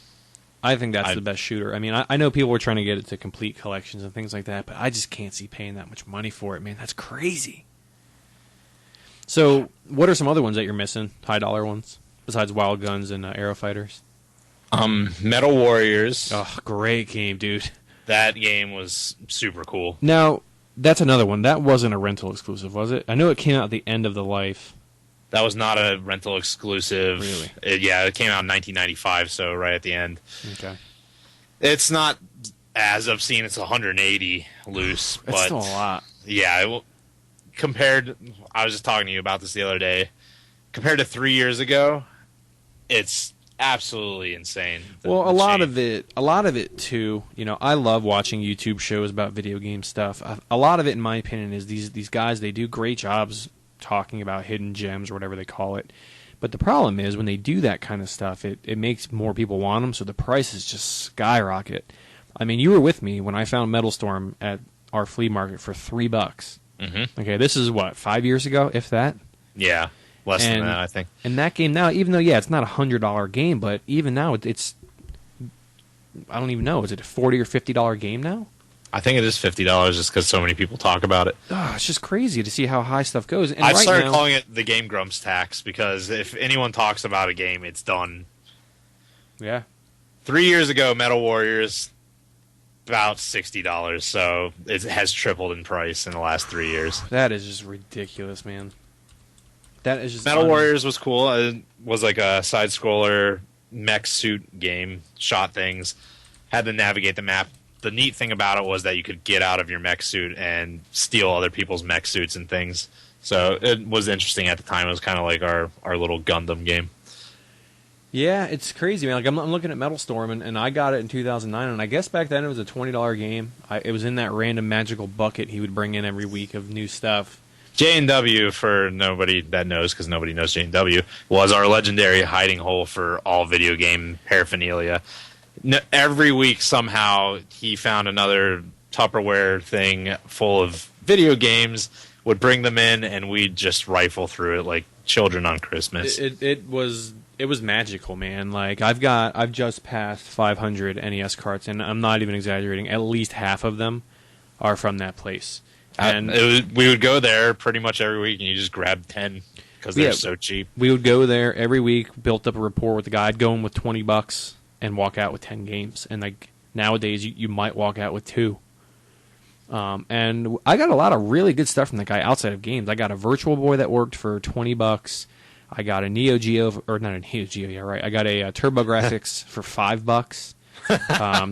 I think that's the best shooter. I mean, I know people were trying to get it to complete collections and things like that, but I just can't see paying that much money for it, man. That's crazy. So, what are some other ones that you're missing? High dollar ones besides Wild Guns and Aero Fighters? Metal Warriors. Oh, great game, dude. That game was super cool. Now, that's another one. That wasn't a rental exclusive, was it? I know it came out at the end of the life. That was not a rental exclusive. Really? It came out in 1995, so right at the end. Okay. It's not as obscene. It's 180 loose. That's but still a lot. Yeah, compared, I was just talking to you about this the other day. Compared to 3 years ago, it's absolutely insane. Well, a lot of it too. I love watching YouTube shows about video game stuff. A lot of it, in my opinion, is these guys. They do great jobs talking about hidden gems or whatever they call it. But the problem is when they do that kind of stuff, it makes more people want them, so the prices just skyrocket. I mean, you were with me when I found Metal Storm at our flea market for $3. Mm-hmm. Okay, this is what, 5 years ago, if that. Yeah. Less than that, I think. And that game now, even though, it's not $100 game, but even now it's, I don't even know, is it a $40 or $50 game now? I think it is $50 just because so many people talk about it. Oh, it's just crazy to see how high stuff goes. And I started calling it the Game Grumps tax because if anyone talks about a game, it's done. Yeah. 3 years ago, Metal Warriors, about $60, so it has tripled in price in the last 3 years. That is just ridiculous, man. That is just Metal Warriors was cool. It was like a side-scroller mech suit game. Shot things. Had to navigate the map. The neat thing about it was that you could get out of your mech suit and steal other people's mech suits and things. So it was interesting at the time. It was kind of like our little Gundam game. Yeah, it's crazy, man. Like I'm looking at Metal Storm, and I got it in 2009, and I guess back then it was a $20 game. It was in that random magical bucket he would bring in every week of new stuff. J&W, for nobody that knows, because nobody knows J&W, was our legendary hiding hole for all video game paraphernalia. Every week, somehow, he found another Tupperware thing full of video games, would bring them in, and we'd just rifle through it like children on Christmas. It was magical, man. Like I've just passed 500 NES carts, and I'm not even exaggerating. At least half of them are from that place. And we would go there pretty much every week, and you just grab 10 because they're so cheap. We would go there every week, built up a rapport with the guy. I'd go in with $20 and walk out with 10 games. And like nowadays, you might walk out with 2. And I got a lot of really good stuff from that guy outside of games. I got a Virtual Boy that worked for $20. I got a Neo Geo, or not a Neo Geo, yeah, right. I got a TurboGrafx for $5.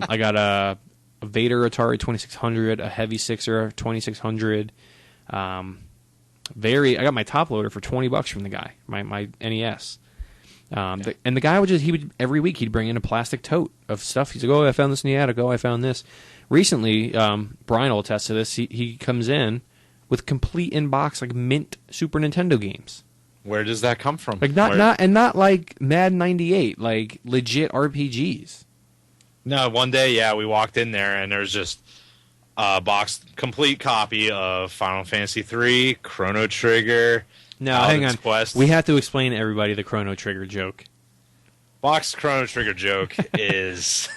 I got a Vader Atari 2600, a Heavy Sixer 2600. I got my top loader for $20 from the guy, my NES. And the guy would every week he'd bring in a plastic tote of stuff. He's like, "Oh, I found this in the attic. Oh, I found this." Recently, Brian will attest to this. He comes in with complete in-box like mint Super Nintendo games. Where does that come from? Like not like Madden 98, like legit RPGs. No, one day, yeah, we walked in there and there's just a complete copy of Final Fantasy III, Chrono Trigger. Now, hang on. Quest. We have to explain to everybody the Chrono Trigger joke. Box Chrono Trigger joke is...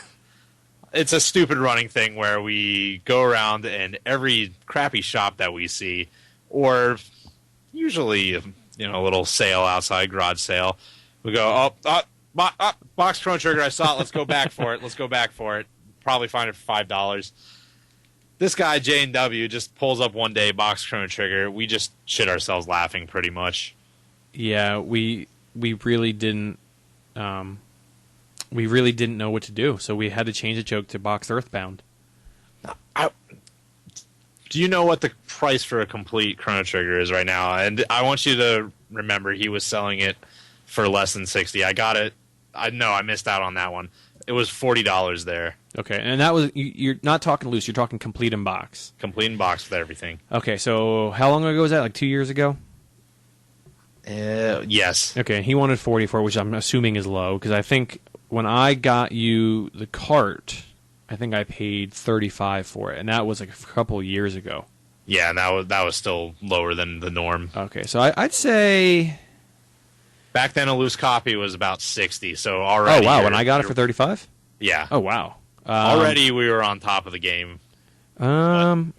It's a stupid running thing where we go around and every crappy shop that we see, or usually, a little sale outside, garage sale, we go, Box Chrono Trigger, I saw it, let's go back for it. Probably find it for $5. This guy, J&W, just pulls up one day, Box Chrono Trigger. We just shit ourselves laughing pretty much. Yeah, we really didn't... we really didn't know what to do, so we had to change the joke to Box Earthbound. Do you know what the price for a complete Chrono Trigger is right now? And I want you to remember he was selling it for less than $60. I got it. I know I missed out on that one. It was $40 there. Okay, and that was you're not talking loose. You're talking complete in box. Complete in box with everything. Okay, so how long ago was that? Like 2 years ago? Yes. Okay, he wanted 40 for it, which I'm assuming is low because I think when I got you the cart, I think I paid $35 for it, and that was like a couple of years ago. Yeah, and that was still lower than the norm. Okay, so I'd say back then a loose copy was about $60. So already. Oh wow, when I got it for $35. Yeah. Oh wow. Already we were on top of the game.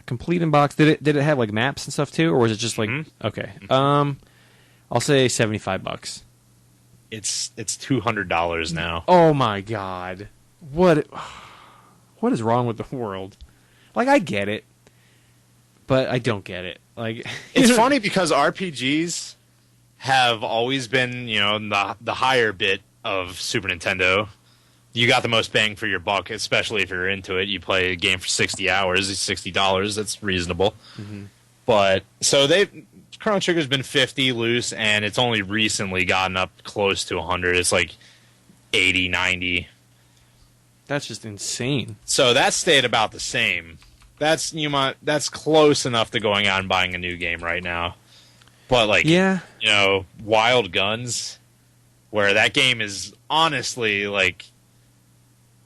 Complete in box. Did it have like maps and stuff too, or was it just like okay? I'll say $75. It's $200 now. Oh my god, what is wrong with the world? Like I get it, but I don't get it. Like it's funny because RPGs have always been, the higher bit of Super Nintendo. You got the most bang for your buck, especially if you're into it. You play a game for 60 hours, it's $60. That's reasonable. Mm-hmm. But so Chrono Trigger's been 50 loose, and it's only recently gotten up close to 100. It's like 80, 90. That's just insane. So that stayed about the same. That's close enough to going out and buying a new game right now. But Wild Guns, where that game is honestly like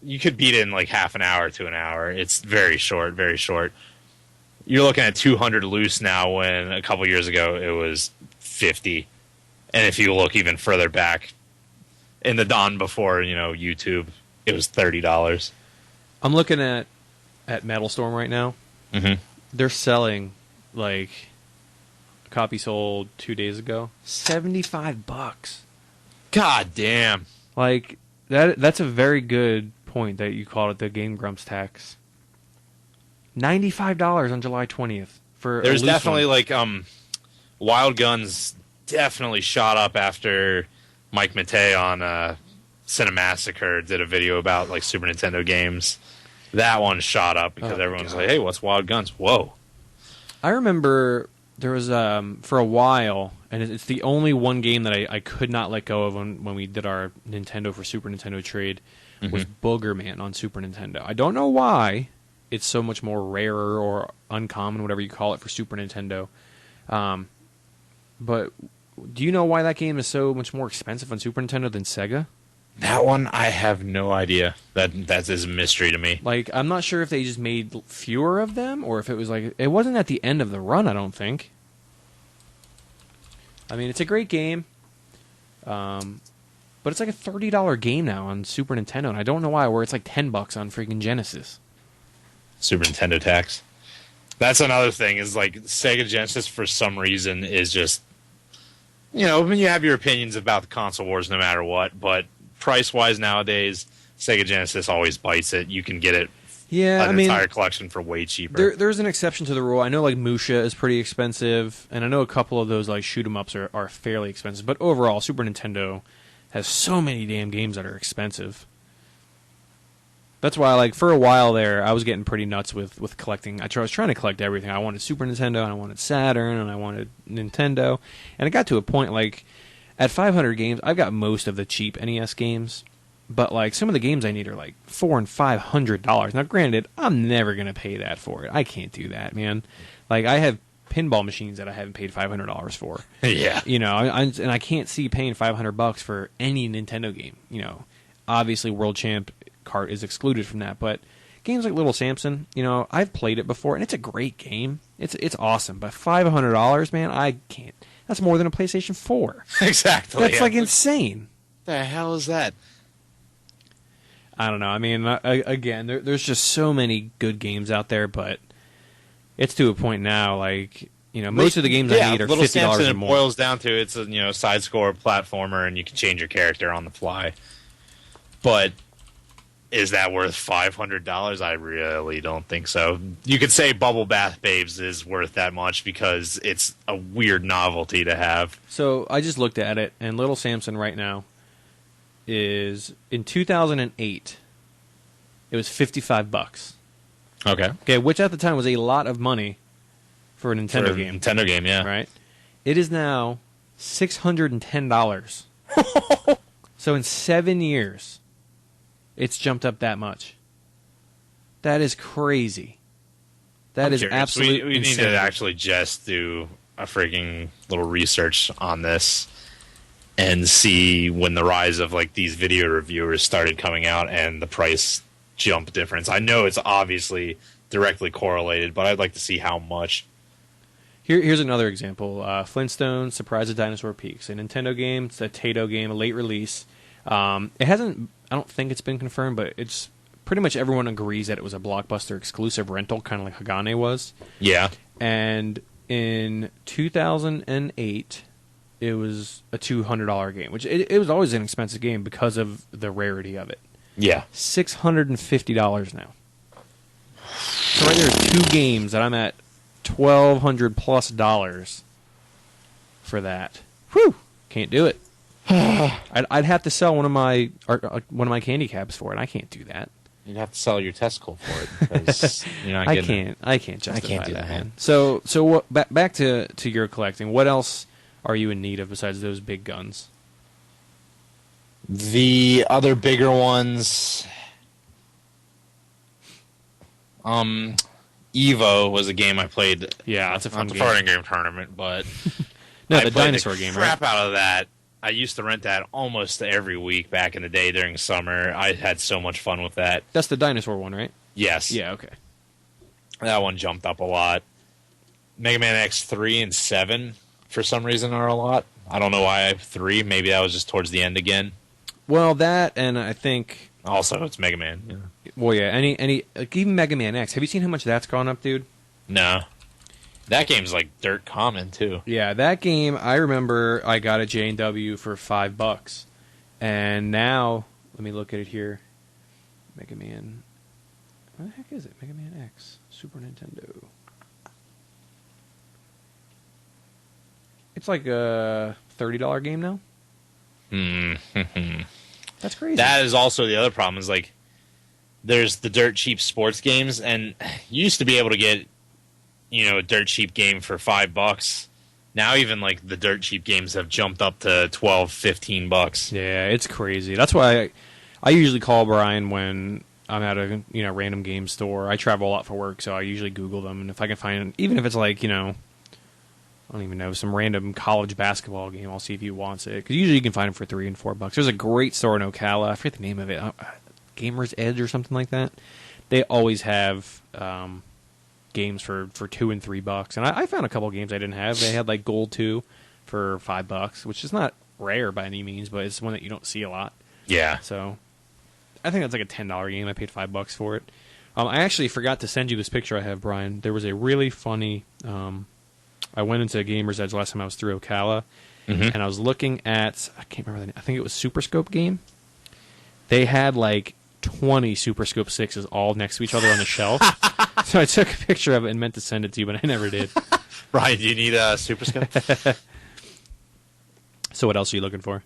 you could beat it in like half an hour to an hour. It's very short, very short. You're looking at 200 loose now when a couple years ago it was 50. And if you look even further back in the dawn before, YouTube, it was $30. I'm looking at Metal Storm right now. Mm-hmm. They're selling like a copy sold 2 days ago, $75. God damn. Like that's a very good point that you called it the Game Grumps tax. $95 on July 20th for there's definitely one. Wild Guns definitely shot up after Mike Matei on Cinemassacre did a video about like Super Nintendo games. That one shot up because everyone's like, "Hey, what's Wild Guns?" Whoa! I remember there was for a while, and it's the only one game that I could not let go of when we did our Nintendo for Super Nintendo trade was Booger Man on Super Nintendo. I don't know why it's so much more rarer or uncommon, whatever you call it, for Super Nintendo. But do you know why that game is so much more expensive on Super Nintendo than Sega? That one, I have no idea. That is a mystery to me. Like, I'm not sure if they just made fewer of them, or if it was like... It wasn't at the end of the run, I don't think. I mean, it's a great game. But it's like a $30 game now on Super Nintendo, and I don't know why, where it's like $10 on freaking Genesis. Super Nintendo tax. That's another thing, is like Sega Genesis for some reason is just... when you have your opinions about the console wars no matter what, but... price-wise nowadays, Sega Genesis always bites it. You can get it entire collection for way cheaper. There's an exception to the rule. I know like Musha is pretty expensive, and I know a couple of those like shoot-em-ups are fairly expensive. But overall, Super Nintendo has so many damn games that are expensive. That's why, like, for a while there, I was getting pretty nuts with collecting. I was trying to collect everything. I wanted Super Nintendo, and I wanted Saturn, and I wanted Nintendo. And it got to a point, like... At 500 games, I've got most of the cheap NES games, but like some of the games I need are like $400 and $500. Now, granted, I'm never gonna pay that for it. I can't do that, man. Like I have pinball machines that I haven't paid $500 for. Yeah. You know, and I can't see paying $500 for any Nintendo game. You know, obviously World Champ cart is excluded from that, but games like Little Samson, you know, I've played it before, and it's a great game. It's awesome, but $500, man, I can't. That's more than a PlayStation 4. Exactly. That's like insane. The hell is that? I don't know. I mean, again, there's just so many good games out there, but it's to a point now, like, you know, most of the games I need are Little $50 Samson, or it more. boils down to it's a side score platformer, and you can change your character on the fly. But is that worth $500? I really don't think so. You could say Bubble Bath Babes is worth that much because it's a weird novelty to have. So I just looked at it, and Little Samson right now is in 2008. It was $55. Okay, Which at the time was a lot of money for a Nintendo game. Nintendo game, yeah. Right? It is now $610. So in 7 years, it's jumped up that much. That is crazy. That is absolutely We need insane. to actually just do a freaking little research on this and see when the rise of like these video reviewers started coming out and the price jump difference. I know it's obviously directly correlated, but I'd like to see how much. Here's another example. Flintstones, Surprise of Dinosaur Peaks. A Nintendo game. It's a Taito game, a late release. It hasn't... I don't think it's been confirmed, but it's pretty much everyone agrees that it was a Blockbuster exclusive rental, kind of like Hagane was. Yeah. And in 2008, it was a $200 game, which it was always an expensive game because of the rarity of it. Yeah. $650 now. So right there are two games that I'm at $1,200+ for that. Whew! Can't do it. I'd have to sell one of my candy caps for it. I can't do that. You'd have to sell your testicle for it because you're not getting I can't justify I can't do that, that. man. So what, back to your collecting. What else are you in need of besides those big guns? The other bigger ones, Evo was a game I played. Yeah, that's a fun not the game. farting game tournament, but No, I the played dinosaur game, right? Crap out of that. I used to rent that almost every week back in the day during summer. I had so much fun with that. That's the dinosaur one, right? Yes. Yeah, okay. That one jumped up a lot. Mega Man X3 and 7, for some reason, are a lot. I don't know why I have 3. Maybe that was just towards the end again. Well, that, and I think... Also, it's Mega Man. Yeah. Well, yeah, any like even Mega Man X. Have you seen how much that's gone up, dude? No. That game's like dirt common, too. Yeah, that game, I remember I got at J&W for $5. And now, let me look at it here. Mega Man... What the heck is it? Mega Man X. Super Nintendo. It's like a $30 game now? That's crazy. That is also the other problem, is like, there's the dirt cheap sports games, and you used to be able to get, a dirt cheap game for $5. Now even like the dirt cheap games have jumped up to $12-15. Yeah, it's crazy. That's why I usually call Brian when I'm at a random game store. I travel a lot for work, so I usually Google them, and if I can find, even if it's like I don't even know, some random college basketball game, I'll see if he wants it, because usually you can find them for $3 and $4. There's a great store in Ocala. I forget the name of it. Gamer's Edge or something like that. They always have games for $2 and $3, and I found a couple games I didn't have. They had like Gold 2 for $5, which is not rare by any means, but it's one that you don't see a lot. Yeah. So I think that's like a $10 game. I paid $5 for it. I actually forgot to send you this picture I have, Brian. There was a really funny. I went into Gamer's Edge last time I was through Ocala, and I was looking at, I can't remember the name. I think it was Super Scope game. They had like 20 Super Scope 6s all next to each other on the shelf. So I took a picture of it and meant to send it to you, but I never did. Ryan, do you need a Super Scope? So what else are you looking for?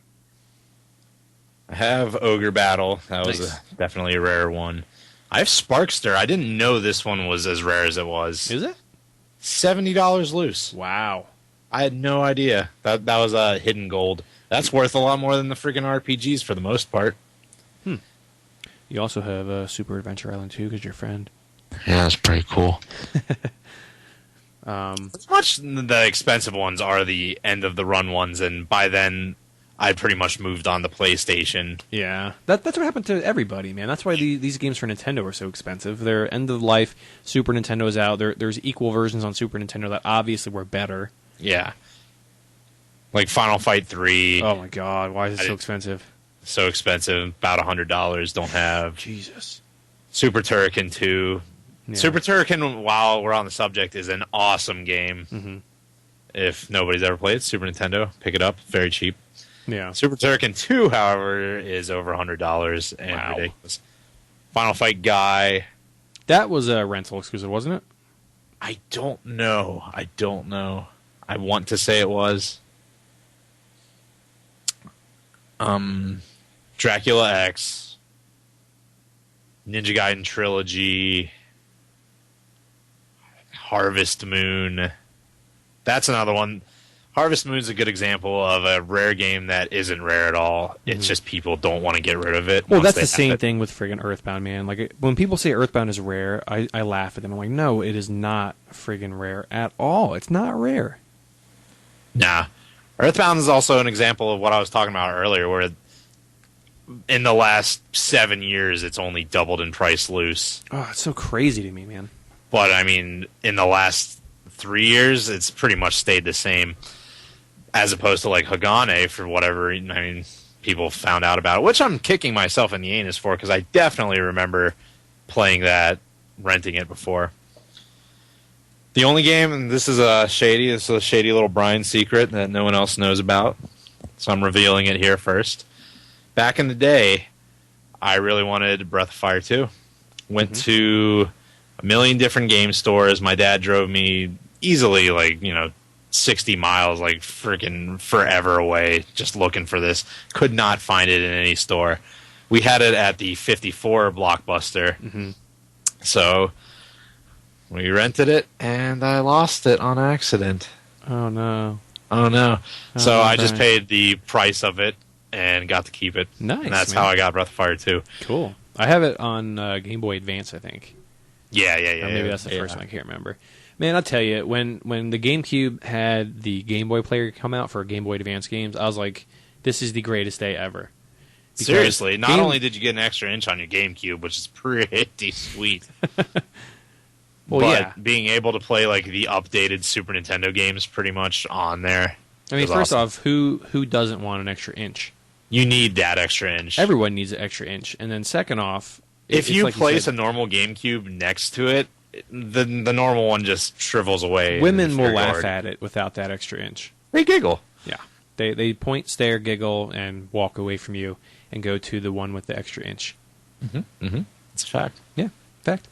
I have Ogre Battle. That was Nice. definitely a rare one. I have Sparkster. I didn't know this one was as rare as it was. Is it? $70 loose. Wow. I had no idea. That was a hidden gold. That's worth a lot more than the freaking RPGs for the most part. You also have Super Adventure Island 2 because your friend. Yeah, that's pretty cool. Um, As much the expensive ones are the end of the run ones, and by then I pretty much moved on to PlayStation. yeah, that's what happened to everybody, man. That's why these games for Nintendo are so expensive. They're end of life. Super Nintendo's out. There's equal versions on Super Nintendo that obviously were better. Yeah. Like Final Fight 3. Oh my god, why is it so expensive? So expensive, about $100. Don't have. Jesus. Super Turrican 2. Yeah. Super Turrican, while we're on the subject, is an awesome game. Mm-hmm. If nobody's ever played Super Nintendo, pick it up. Very cheap. Yeah. Super Turrican 2, however, is over $100 and Wow. ridiculous. Final Fight Guy. That was a rental exclusive, wasn't it? I don't know. I want to say it was. Dracula X, Ninja Gaiden Trilogy, Harvest Moon. That's another one. Harvest Moon's a good example of a rare game that isn't rare at all. It's just people don't want to get rid of it. Well, once that's they the have same it. thing with friggin' Earthbound, man. Like, when people say Earthbound is rare, I laugh at them. I'm like, no, it is not friggin' rare at all. It's not rare. Nah. Earthbound is also an example of what I was talking about earlier, where in the last 7 years, it's only doubled in price loose. Oh, it's so crazy to me, man. But, I mean, in the last 3 years, it's pretty much stayed the same. As opposed to, like, Hagane, for whatever, I mean, people found out about it. Which I'm kicking myself in the anus for, because I definitely remember playing that, renting it before. The only game, and this is a shady little Brian secret that no one else knows about, so I'm revealing it here first. Back in the day, I really wanted Breath of Fire 2. Went to a million different game stores. My dad drove me easily, 60 miles, like freaking forever away, just looking for this. Could not find it in any store. We had it at the 54 Blockbuster. Mm-hmm. So we rented it, and I lost it on accident. Oh, no. Oh, no. So Oh, I just okay. paid the price of it and got to keep it. Nice, And that's man. how I got Breath of Fire 2. Cool. I have it on Game Boy Advance, I think. Yeah. Or maybe that's the first one. I can't remember. Man, I'll tell you, when the GameCube had the Game Boy player come out for Game Boy Advance games, I was like, this is the greatest day ever. Because Seriously, not Game- only did you get an extra inch on your GameCube, which is pretty sweet, Well, but yeah. being able to play like the updated Super Nintendo games pretty much on there. I mean, was first awesome. off, who doesn't want an extra inch? You need that extra inch. Everyone needs an extra inch. And then second off, if it's you like place said, a normal GameCube next to it, the normal one just shrivels away. women in will your laugh yard. at it without that extra inch. They giggle. Yeah. They point, stare, giggle, and walk away from you and go to the one with the extra inch. It's a fact. Yeah, fact.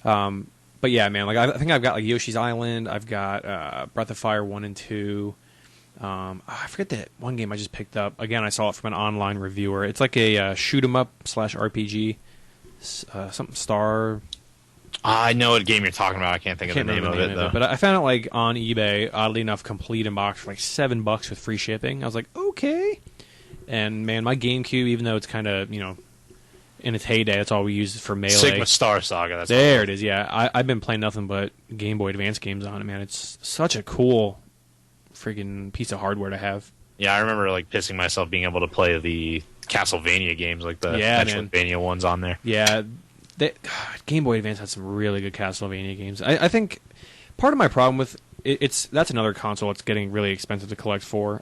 But yeah, man, like I think I've got like Yoshi's Island. I've got Breath of Fire 1 and 2. I forget that one game I just picked up. Again, I saw it from an online reviewer. It's like a shoot 'em up / RPG. Something Star. I know what game you're talking about. I can't think of the name of it though. But I found it like on eBay. Oddly enough, complete in box for like $7 with free shipping. I was like, okay. And man, my GameCube, even though it's kind of in its heyday, that's all we use for Melee. Sigma Star Saga. That's There it is. Yeah, I've been playing nothing but Game Boy Advance games on it, man. It's such a cool freaking piece of hardware to have. Yeah, I remember like pissing myself being able to play the Castlevania games, like the Yeah, man. Metroidvania ones on there. Yeah, Game Boy Advance had some really good Castlevania games. I think part of my problem with it's that's another console that's getting really expensive to collect for.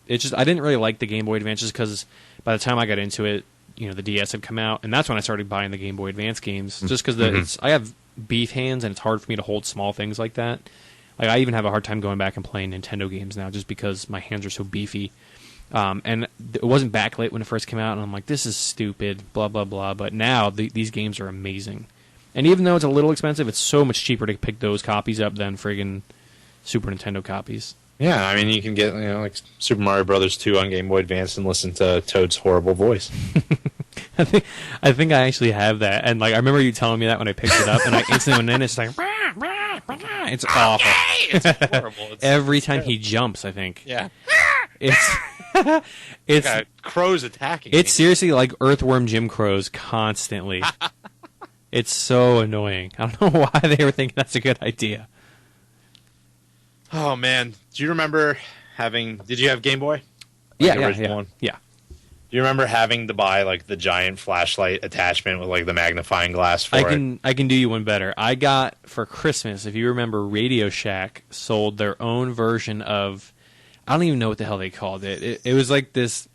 It's just I didn't really like the Game Boy Advance just because by the time I got into it, the DS had come out, and that's when I started buying the Game Boy Advance games. Just because I have beef hands, and it's hard for me to hold small things like that. Like I even have a hard time going back and playing Nintendo games now, just because my hands are so beefy. And it wasn't backlit when it first came out, and I'm like, this is stupid, blah, blah, blah. But now these games are amazing. And even though it's a little expensive, it's so much cheaper to pick those copies up than friggin' Super Nintendo copies. Yeah, I mean, you can get like Super Mario Brothers 2 on Game Boy Advance and listen to Toad's horrible voice. I think I actually have that. And like I remember you telling me that when I picked it up, and I instantly went in, it's like, rah, rah, rah. It's awful. It's horrible. It's, Every time he jumps, I think. yeah. It's It's Got crows attacking it's me. seriously like Earthworm Jim Crows constantly. It's so annoying. I don't know why they were thinking that's a good idea. Oh man, do you remember having? Did you have Game Boy? Yeah, the original one? yeah. Do you remember having to buy like the giant flashlight attachment with like the magnifying glass for it? I can do you one better. I got for Christmas, if you remember, Radio Shack sold their own version of. I don't even know what the hell they called it. It was like this.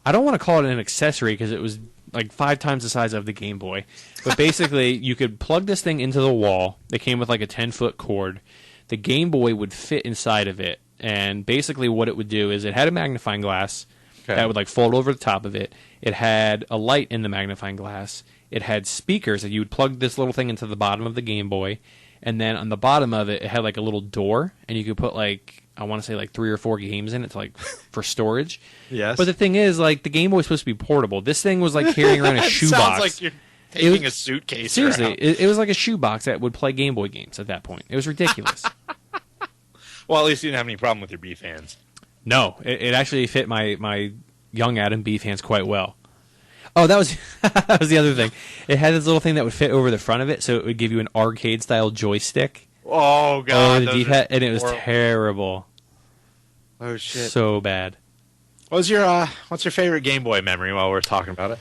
I don't want to call it an accessory because it was like 5 times the size of the Game Boy. But basically, you could plug this thing into the wall. It came with like a 10-foot cord. The Game Boy would fit inside of it. And basically what it would do is it had a magnifying glass that would like fold over the top of it. It had a light in the magnifying glass. It had speakers that you would plug this little thing into the bottom of the Game Boy. And then on the bottom of it, it had like a little door. And you could put like, I want to say like 3 or 4 games in it to like for storage. Yes. But the thing is, like, the Game Boy was supposed to be portable. This thing was like carrying around a shoebox. Sounds like you're taking a suitcase. Seriously, around. it was like a shoebox that would play Game Boy games at that point. It was ridiculous. Well, at least you didn't have any problem with your beef hands. No, it actually fit my young Adam beef hands quite well. Oh, that was that was the other thing. It had this little thing that would fit over the front of it, so it would give you an arcade-style joystick. Oh, God. The D-pad, and it was terrible. Oh, shit. So bad. What's your favorite Game Boy memory while we're talking about it?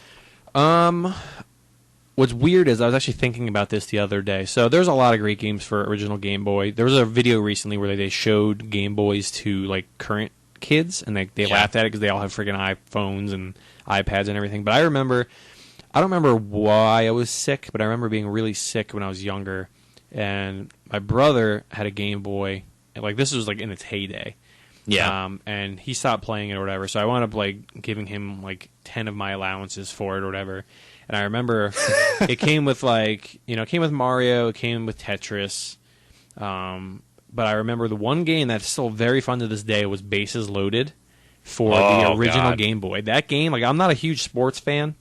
What's weird is I was actually thinking about this the other day. So there's a lot of great games for original Game Boy. There was a video recently where they showed Game Boys to like current kids, and they laughed at it because they all have freaking iPhones and iPads and everything. But I don't remember why I was sick, but I remember being really sick when I was younger. And my brother had a Game Boy, and like this was like in its heyday. Yeah. And he stopped playing it or whatever. So I wound up like giving him like 10 of my allowances for it or whatever. And I remember it came with like, it came with Mario, it came with Tetris. But I remember the one game that's still very fun to this day was Bases Loaded for the original Game Boy. That game, like I'm not a huge sports fan,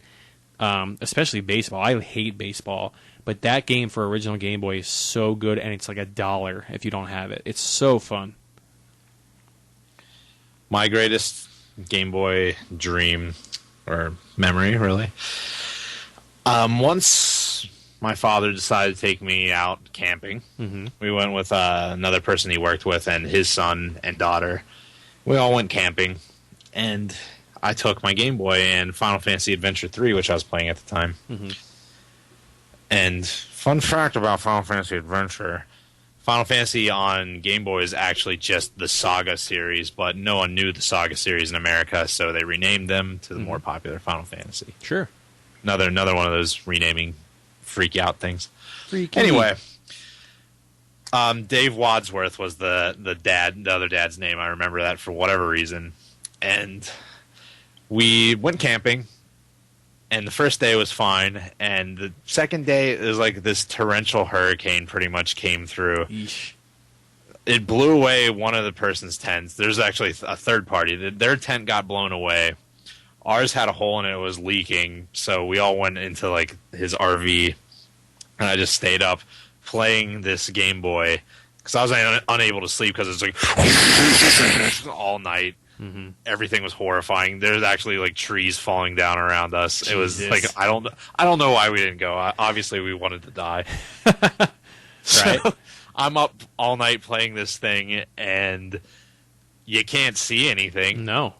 especially baseball. I hate baseball. But that game for original Game Boy is so good, and it's like $1 if you don't have it. It's so fun. My greatest Game Boy dream or memory, really. Once my father decided to take me out camping, we went with another person he worked with and his son and daughter. We all went camping, and I took my Game Boy and Final Fantasy Adventure 3, which I was playing at the time. And fun fact about Final Fantasy Adventure, Final Fantasy on Game Boy is actually just the Saga series, but no one knew the Saga series in America, so they renamed them to the more popular Final Fantasy. Sure. Another one of those renaming freak out things. Freaky. Anyway, Dave Wadsworth was the other dad's name. I remember that for whatever reason. And we went camping, and the first day was fine, and the second day it was like this torrential hurricane pretty much came through. Yeesh. It blew away one of the person's tents. There's actually a third party. Their tent got blown away. Ours had a hole in it. It was leaking, so we all went into like his RV, and I just stayed up playing this Game Boy because I was unable to sleep because it's like all night. Everything was horrifying. There's actually like trees falling down around us. Jesus. It was like I don't know why we didn't go. Obviously, we wanted to die. Right. So, I'm up all night playing this thing, and you can't see anything. No.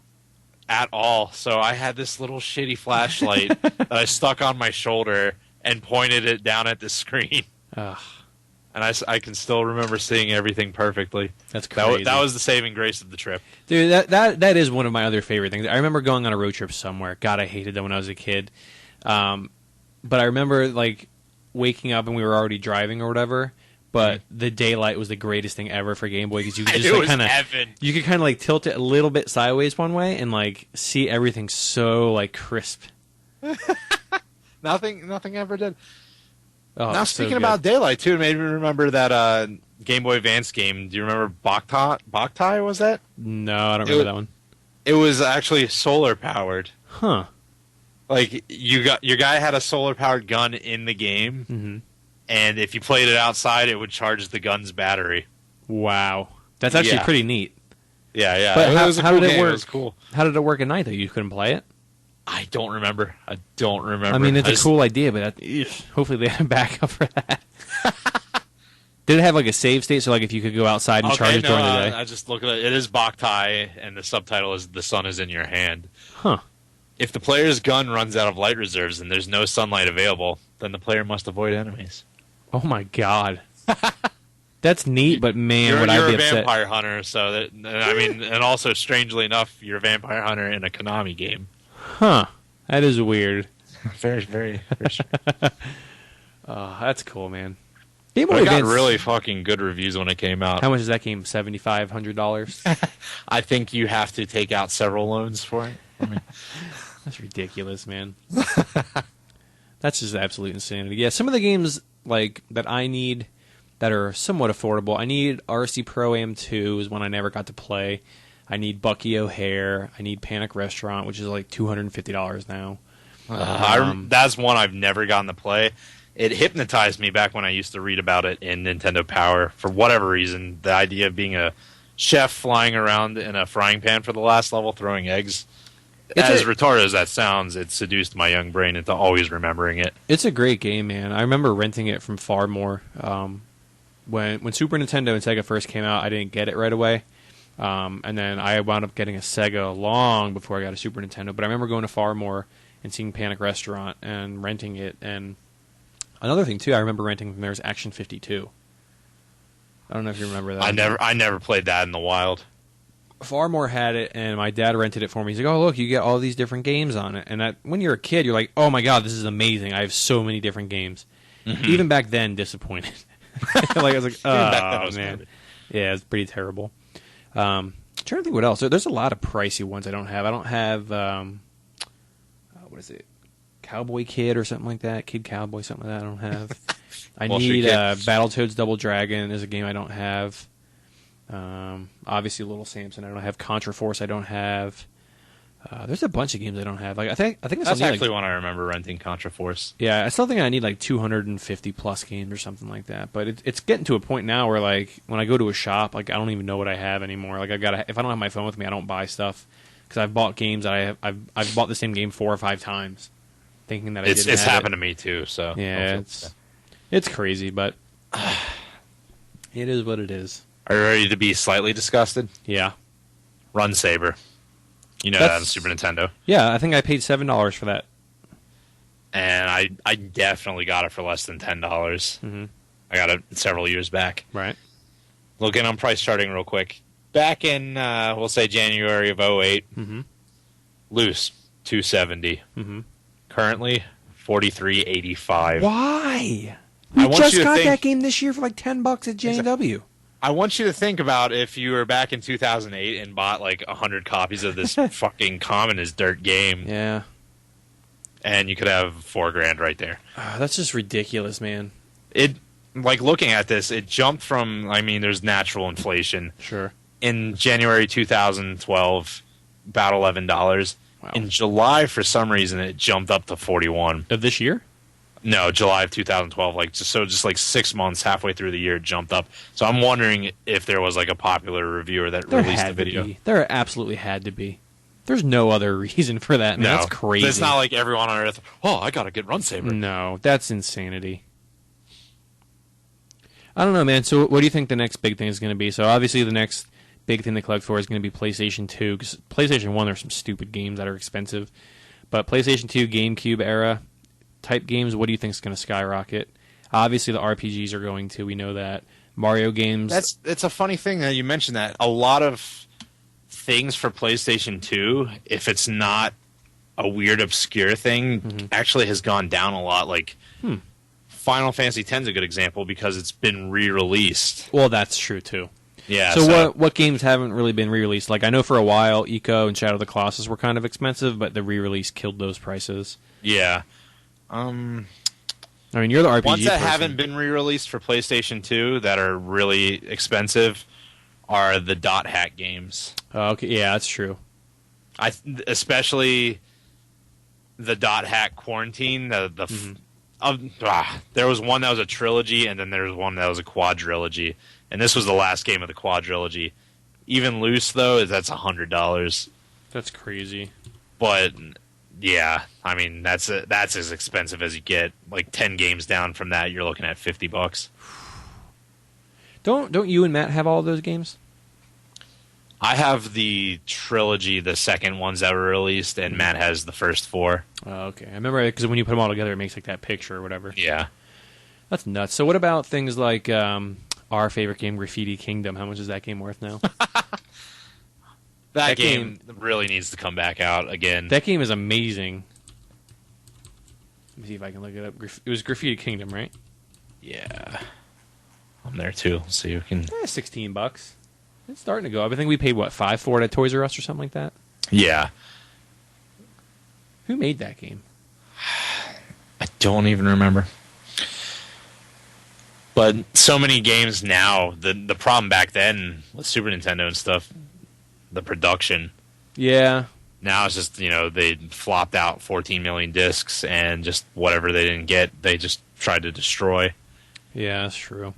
At all. So I had this little shitty flashlight that I stuck on my shoulder and pointed it down at the screen. Ugh. And I can still remember seeing everything perfectly. That's crazy. That was the saving grace of the trip. Dude, that is one of my other favorite things. I remember going on a road trip somewhere. God, I hated that when I was a kid. But I remember like waking up and we were already driving or whatever. But the daylight was the greatest thing ever for Game Boy because you could just like, kind of like tilt it a little bit sideways one way and like see everything so like crisp. Nothing ever did. Oh, now speaking about daylight too, it made me remember that Game Boy Advance game. Do you remember Boktai? Was that? No, I don't remember that one. It was actually solar powered. Huh. Like your guy had a solar powered gun in the game. And if you played it outside, it would charge the gun's battery. Wow. That's actually pretty neat. Yeah. But It was a how cool did it game. work? It was cool. How did it work at night though? You couldn't play it. I don't remember. I mean, it's a cool idea, but hopefully they have a backup for that. Did it have like a save state? So like if you could go outside and charge it during the day? I just look at it. It is Boktai, and the subtitle is "The Sun is in Your Hand." Huh. If the player's gun runs out of light reserves and there's no sunlight available, then the player must avoid enemies. Oh my god. That's neat, but man, You're would I be a upset. vampire hunter, so that I mean, and also strangely enough, you're a vampire hunter in a Konami game. Huh. That is weird. Very, very. very Oh, that's cool, man. Game But Boy it got Advance. really fucking good reviews when it came out. How much is that game? $7,500. I think you have to take out several loans for it. I mean, That's ridiculous, man. That's just absolute insanity. Yeah, some of the games like that I need that are somewhat affordable. I need RC Pro Am 2 is one I never got to play. I need Bucky O'Hare. I need Panic Restaurant, which is like $250 now. that's one I've never gotten to play. It hypnotized me back when I used to read about it in Nintendo Power. For whatever reason, the idea of being a chef flying around in a frying pan for the last level throwing eggs, as retarded as that sounds, it seduced my young brain into always remembering it. It's a great game, man. I remember renting it from Farmore. When Super Nintendo and Sega first came out, I didn't get it right away. And then I wound up getting a Sega long before I got a Super Nintendo. But I remember going to Farmore and seeing Panic Restaurant and renting it. And another thing, too, I remember renting from there was Action 52. I don't know if you remember that. I never played that in the wild. Farmore had it, and my dad rented it for me. He's like, oh, look, you get all these different games on it. And when you're a kid, you're like, oh, my God, this is amazing. I have so many different games. Mm-hmm. Even back then, disappointed. Like I was like, oh, man. Yeah, it's pretty terrible. I'm trying to think what else. There's a lot of pricey ones I don't have. I don't have, what is it? Cowboy Kid or something like that. Kid Cowboy, something like that I don't have. I need Battletoads Double Dragon is a game I don't have. Obviously Little Samson I don't have. Contra Force I don't have. There's a bunch of games I don't have. Like I think that's actually one I remember renting, Contra Force. Yeah, I still think I need like 250 plus games or something like that. But it's getting to a point now where like when I go to a shop, like I don't even know what I have anymore. Like if I don't have my phone with me, I don't buy stuff because I've bought games that I've bought the same game 4 or 5 times, thinking that it's happened to me too. So yeah, it's crazy, but it is what it is. Are you ready to be slightly disgusted? Yeah. Run Saber. You know that on Super Nintendo. Yeah, I think I paid $7 for that. And I definitely got it for less than $10. Mm-hmm. I got it several years back. Right. Looking on price charting real quick. Back in, we'll say January of 08, loose, $270. Mm-hmm. Currently, $43.85. Why? We just got that game this year for like $10 at J&W. I want you to think about if you were back in 2008 and bought like 100 copies of this fucking common as dirt game. Yeah. And you could have $4,000 right there. That's just ridiculous, man. Like looking at this, it jumped from, I mean, there's natural inflation. Sure. In January 2012, about $11. Wow. In July, for some reason, it jumped up to $41. Of this year? No, July of 2012. Like just like 6 months, halfway through the year, it jumped up. So I'm wondering if there was like a popular reviewer that released the video. There absolutely had to be. There's no other reason for that. Man. No, that's crazy. It's not like everyone on Earth. Oh, I gotta get Run Saber. No, that's insanity. I don't know, man. So, what do you think the next big thing is going to be? So, obviously, the next big thing to collect for is going to be PlayStation 2. Because PlayStation 1, there's some stupid games that are expensive. But PlayStation 2, GameCube era type games, what do you think is going to skyrocket? Obviously, the RPGs are going to. We know that. Mario games. It's a funny thing that you mentioned that. A lot of things for PlayStation 2, if it's not a weird, obscure thing, actually has gone down a lot. Like, Final Fantasy X is a good example because it's been re-released. Well, that's true, too. Yeah. So what games haven't really been re-released? Like, I know for a while, Eco and Shadow of the Colossus were kind of expensive, but the re-release killed those prices. Yeah. I mean, you're the RPG ones that person. haven't been re-released for PlayStation 2 that are really expensive are the Dot Hack games. Okay, yeah, that's true. Especially the Dot Hack Quarantine. There was one that was a trilogy, and then there was one that was a quadrilogy. And this was the last game of the quadrilogy. Even loose though, that's $100. That's crazy. But yeah, I mean that's as expensive as you get. Like 10 games down from that, you're looking at $50. Don't you and Matt have all of those games? I have the trilogy, the second ones that were released, and Matt has the first 4. Oh, okay. I remember because when you put them all together, it makes like that picture or whatever. Yeah. That's nuts. So what about things like our favorite game, Graffiti Kingdom? How much is that game worth now? That game really needs to come back out again. That game is amazing. Let me see if I can look it up. It was Graffiti Kingdom, right? Yeah. I'm there too. So you can... $16. It's starting to go up. I think we paid, what, $5 for it at Toys R Us or something like that? Yeah. Who made that game? I don't even remember. But so many games now, the problem back then with Super Nintendo and stuff, the production. Yeah. Now it's just, they flopped out 14 million discs and just whatever they didn't get, they just tried to destroy. Yeah, that's true.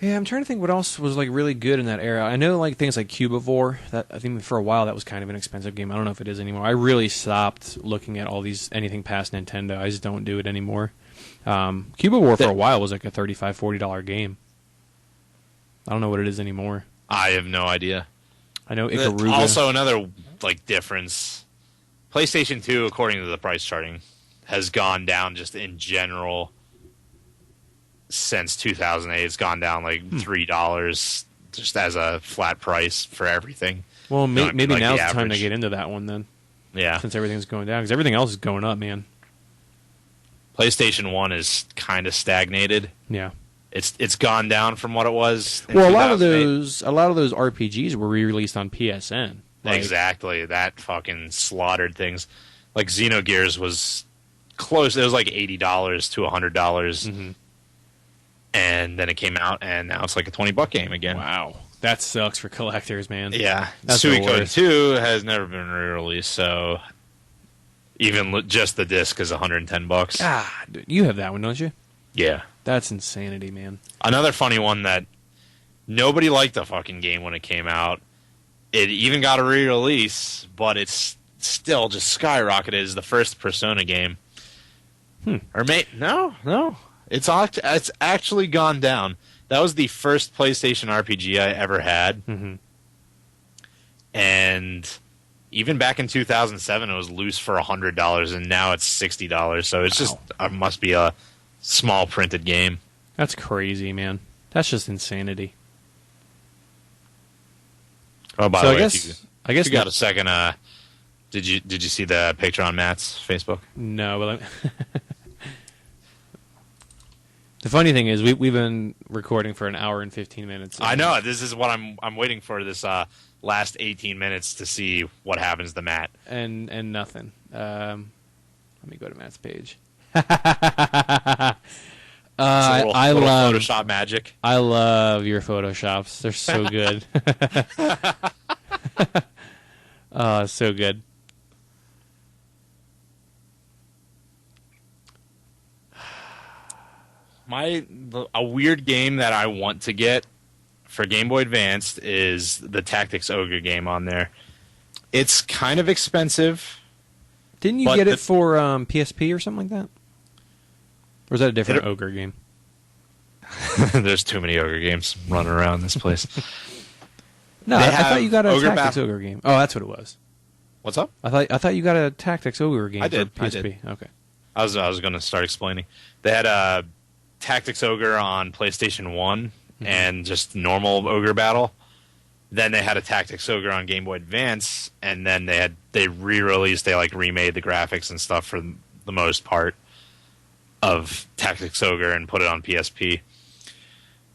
Yeah, I'm trying to think what else was like really good in that era. I know like things like Cubivore. That I think for a while that was kind of an expensive game. I don't know if it is anymore. I really stopped looking at anything past Nintendo. I just don't do it anymore. Cubivore for a while was like a $35, $40 game. I don't know what it is anymore. I have no idea. I know Ikaruga. Also, another like difference: PlayStation 2, according to the price charting, has gone down just in general since 2008. It's gone down like $3 just as a flat price for everything. Well, maybe like now's the time to get into that one then. Yeah, since everything's going down, because everything else is going up, man. PlayStation 1 is kind of stagnated. Yeah. It's gone down from what it was. Well, a lot of those RPGs were re-released on PSN. Exactly, that fucking slaughtered things. Like Xenogears was close. It was like $80 to $100, mm-hmm. and then it came out, and now it's like a $20 game again. Wow, that sucks for collectors, man. Yeah, that's Suikoden 2 has never been re-released, so even just the disc is $110. Ah, dude, you have that one, don't you? Yeah. That's insanity, man. Another funny one that nobody liked the fucking game when it came out. It even got a re-release, but it's still just skyrocketed. Is the first Persona game. Or no. It's actually gone down. That was the first PlayStation RPG I ever had. Mm-hmm. And even back in 2007, it was loose for $100, and now it's $60. So it's just must be a small printed game. That's crazy, man. That's just insanity. Oh, by the way, I guess you got a second. Did you see the picture on Matt's Facebook? No, but the funny thing is we've been recording for an hour and 15 minutes. I know. This is what I'm waiting for. This last 18 minutes to see what happens to Matt. And nothing. Let me go to Matt's page. I love Photoshop magic. I love your Photoshops. They're so good. Oh, so good. A weird game that I want to get for Game Boy Advance is the Tactics Ogre game on there. It's kind of expensive. Didn't you get it for PSP or something like that? Or is that a different Ogre game? There's too many Ogre games running around this place. No, I thought you got a Tactics Ogre game. Oh, that's what it was. What's up? I thought you got a Tactics Ogre game. I did. For PSP. Okay. I was going to start explaining. They had a Tactics Ogre on PlayStation 1 and just normal Ogre Battle. Then they had a Tactics Ogre on Game Boy Advance, and then they re-released, they remade the graphics and stuff for the most part of Tactics Ogre and put it on PSP.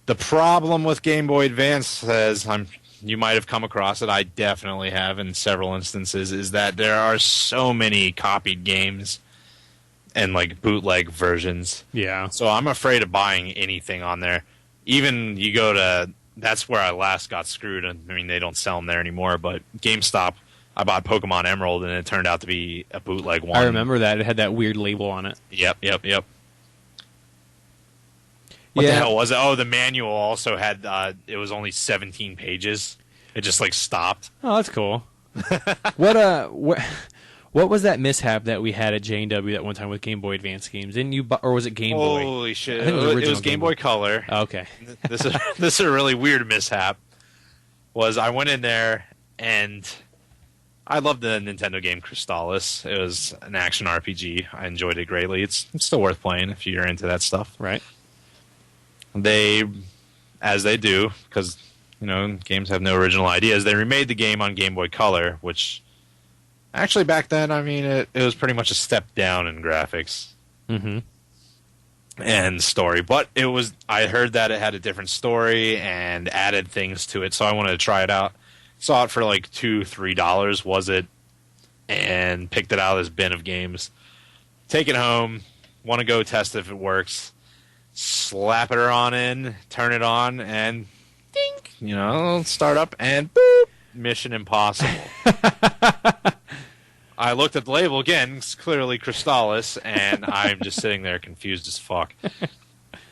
The problem with Game Boy Advance, as you might have come across it, I definitely have in several instances, is that there are so many copied games and bootleg versions. Yeah. So I'm afraid of buying anything on there. Even you go to, that's where I last got screwed. I mean, they don't sell them there anymore, but GameStop, I bought Pokemon Emerald, and it turned out to be a bootleg one. I remember that. It had that weird label on it. Yep. What the hell was it? Oh, the manual also had it was only 17 pages. It just like stopped. Oh, that's cool. What was that mishap that we had at J&W that one time with Game Boy Advance games? Didn't you or was it Game Boy? Holy shit. I think it was Game Boy Color. Oh, okay. This is a really weird mishap. Was I went in there and I loved the Nintendo game Crystalis. It was an action RPG. I enjoyed it greatly. It's still worth playing if you're into that stuff. Right. They, as they do, because games have no original ideas, they remade the game on Game Boy Color, which actually back then, I mean, it was pretty much a step down in graphics and story. But I heard that it had a different story and added things to it, so I wanted to try it out. Saw it for like $2-3, was it? And picked it out of this bin of games. Take it home, want to go test if it works. Slap it on, turn it on, and dink, start up, and boop, Mission Impossible. I looked at the label again, it's clearly Crystalis, and I'm just sitting there confused as fuck.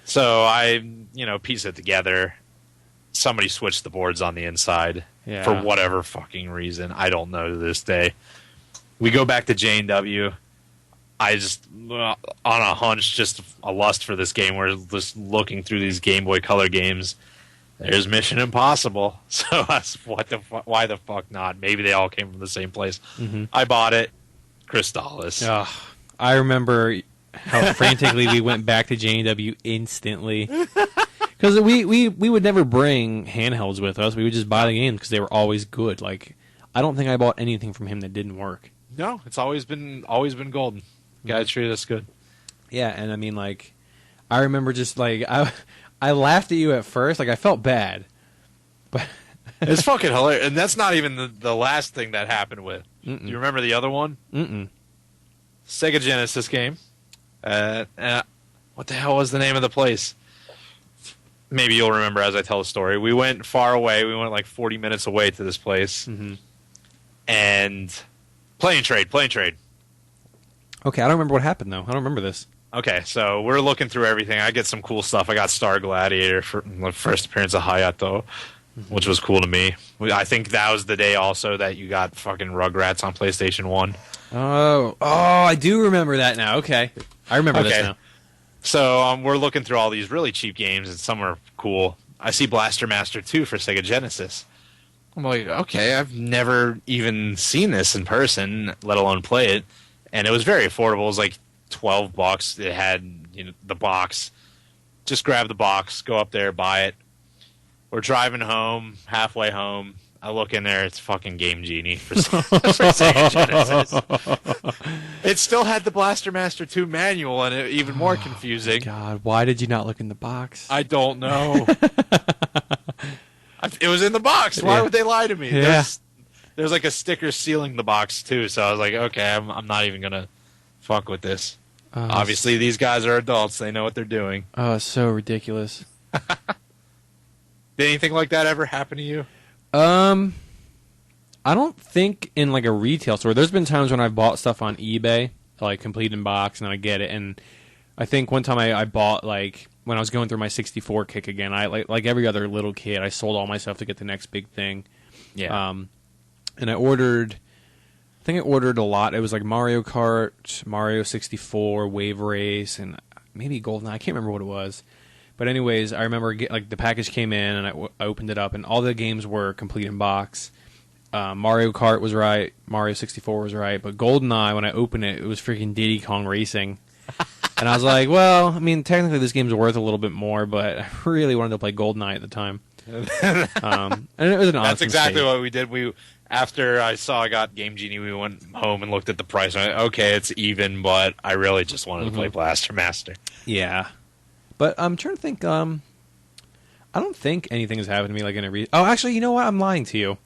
So I, piece it together. Somebody switched the boards on the inside for whatever fucking reason. I don't know to this day. We go back to J&W. I just, on a hunch, just a lust for this game. We're just looking through these Game Boy Color games. There's Mission Impossible. So that's why the fuck not? Maybe they all came from the same place. I bought it. Crystalis. I remember how frantically we went back to J&W instantly. Because we would never bring handhelds with us. We would just buy the games because they were always good. Like, I don't think I bought anything from him that didn't work. No, it's always been golden. Guys treated us good. Yeah, and I mean, like, I remember just, like, I laughed at you at first. Like, I felt bad. But it's fucking hilarious. And that's not even the last thing that happened with. Do you remember the other one? Sega Genesis game. What the hell was the name of the place? Maybe you'll remember as I tell the story. We went far away. We went like 40 minutes away to this place. And plane trade. Okay, I don't remember what happened, though. I don't remember this. Okay, so we're looking through everything. I get some cool stuff. I got Star Gladiator for the first appearance of Hayato, which was cool to me. I think that was the day also that you got fucking Rugrats on PlayStation 1. Oh, I do remember that now. Okay. I remember this now. So we're looking through all these really cheap games, and some are cool. I see Blaster Master 2 for Sega Genesis. I'm like, okay, I've never even seen this in person, let alone play it. And it was very affordable. It was like $12. It had the box. Just grab the box, go up there, buy it. We're driving home, halfway home. I look in there, it's fucking Game Genie for Sega Genesis. It still had the Blaster Master 2 manual in it, even more confusing. God, why did you not look in the box? I don't know. It was in the box. Why would they lie to me? Yeah. There's like a sticker sealing the box too, so I was like, okay, I'm not even gonna fuck with this. Obviously, these guys are adults; they know what they're doing. Oh, it's so ridiculous. Did anything like that ever happen to you? I don't think in like a retail store. There's been times when I've bought stuff on eBay, like complete in box, and I get it. And I think one time I bought like when I was going through my 64 kick again. I like every other little kid, I sold all my stuff to get the next big thing. Yeah. And I think I ordered a lot. It was like Mario Kart, Mario 64, Wave Race, and maybe GoldenEye. I can't remember what it was. But anyways, I remember the package came in, and I opened it up, and all the games were complete in box. Mario Kart was right, Mario 64 was right, but GoldenEye, when I opened it, it was freaking Diddy Kong Racing. And I was like, well, I mean, technically this game's worth a little bit more, but I really wanted to play GoldenEye at the time. And it was an awesome That's exactly what we did. After I got Game Genie, we went home and looked at the price. And okay, it's even, but I really just wanted to play Blaster Master. Yeah. But I'm trying to think. I don't think anything has happened to me like in a Oh, actually, you know what? I'm lying to you.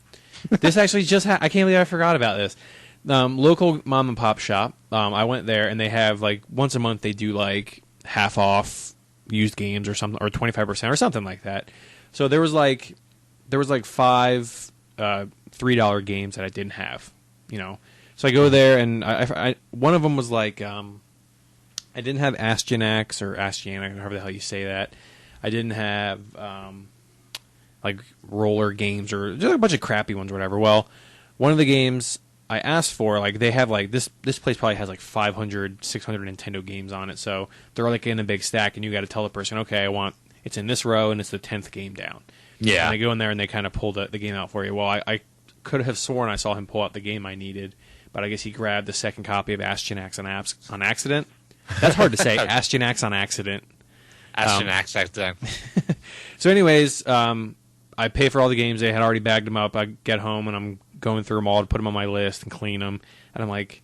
This actually just I can't believe I forgot about this. Local mom and pop shop. I went there, and they have like once a month they do like half off used games or something, or 25% or something like that. So there was like 5 $3 games that I didn't have, So I go there, and I one of them was like I didn't have Astyanax or Astyanax, however the hell you say that. I didn't have like roller games or just a bunch of crappy ones or whatever. Well, one of the games I asked for, like they have like this place probably has like 500, 600 Nintendo games on it. So they're like in a big stack, and you got to tell the person, okay, it's in this row and it's the 10th game down. Yeah. And they go in there and they kind of pull the game out for you. Well, I could have sworn I saw him pull out the game I needed, but I guess he grabbed the second copy of Astyanax on accident. That's hard to say. Astyanax on accident. Astyanax accident. So anyways, I pay for all the games. They had already bagged them up. I get home and I'm going through them all to put them on my list and clean them. And I'm like,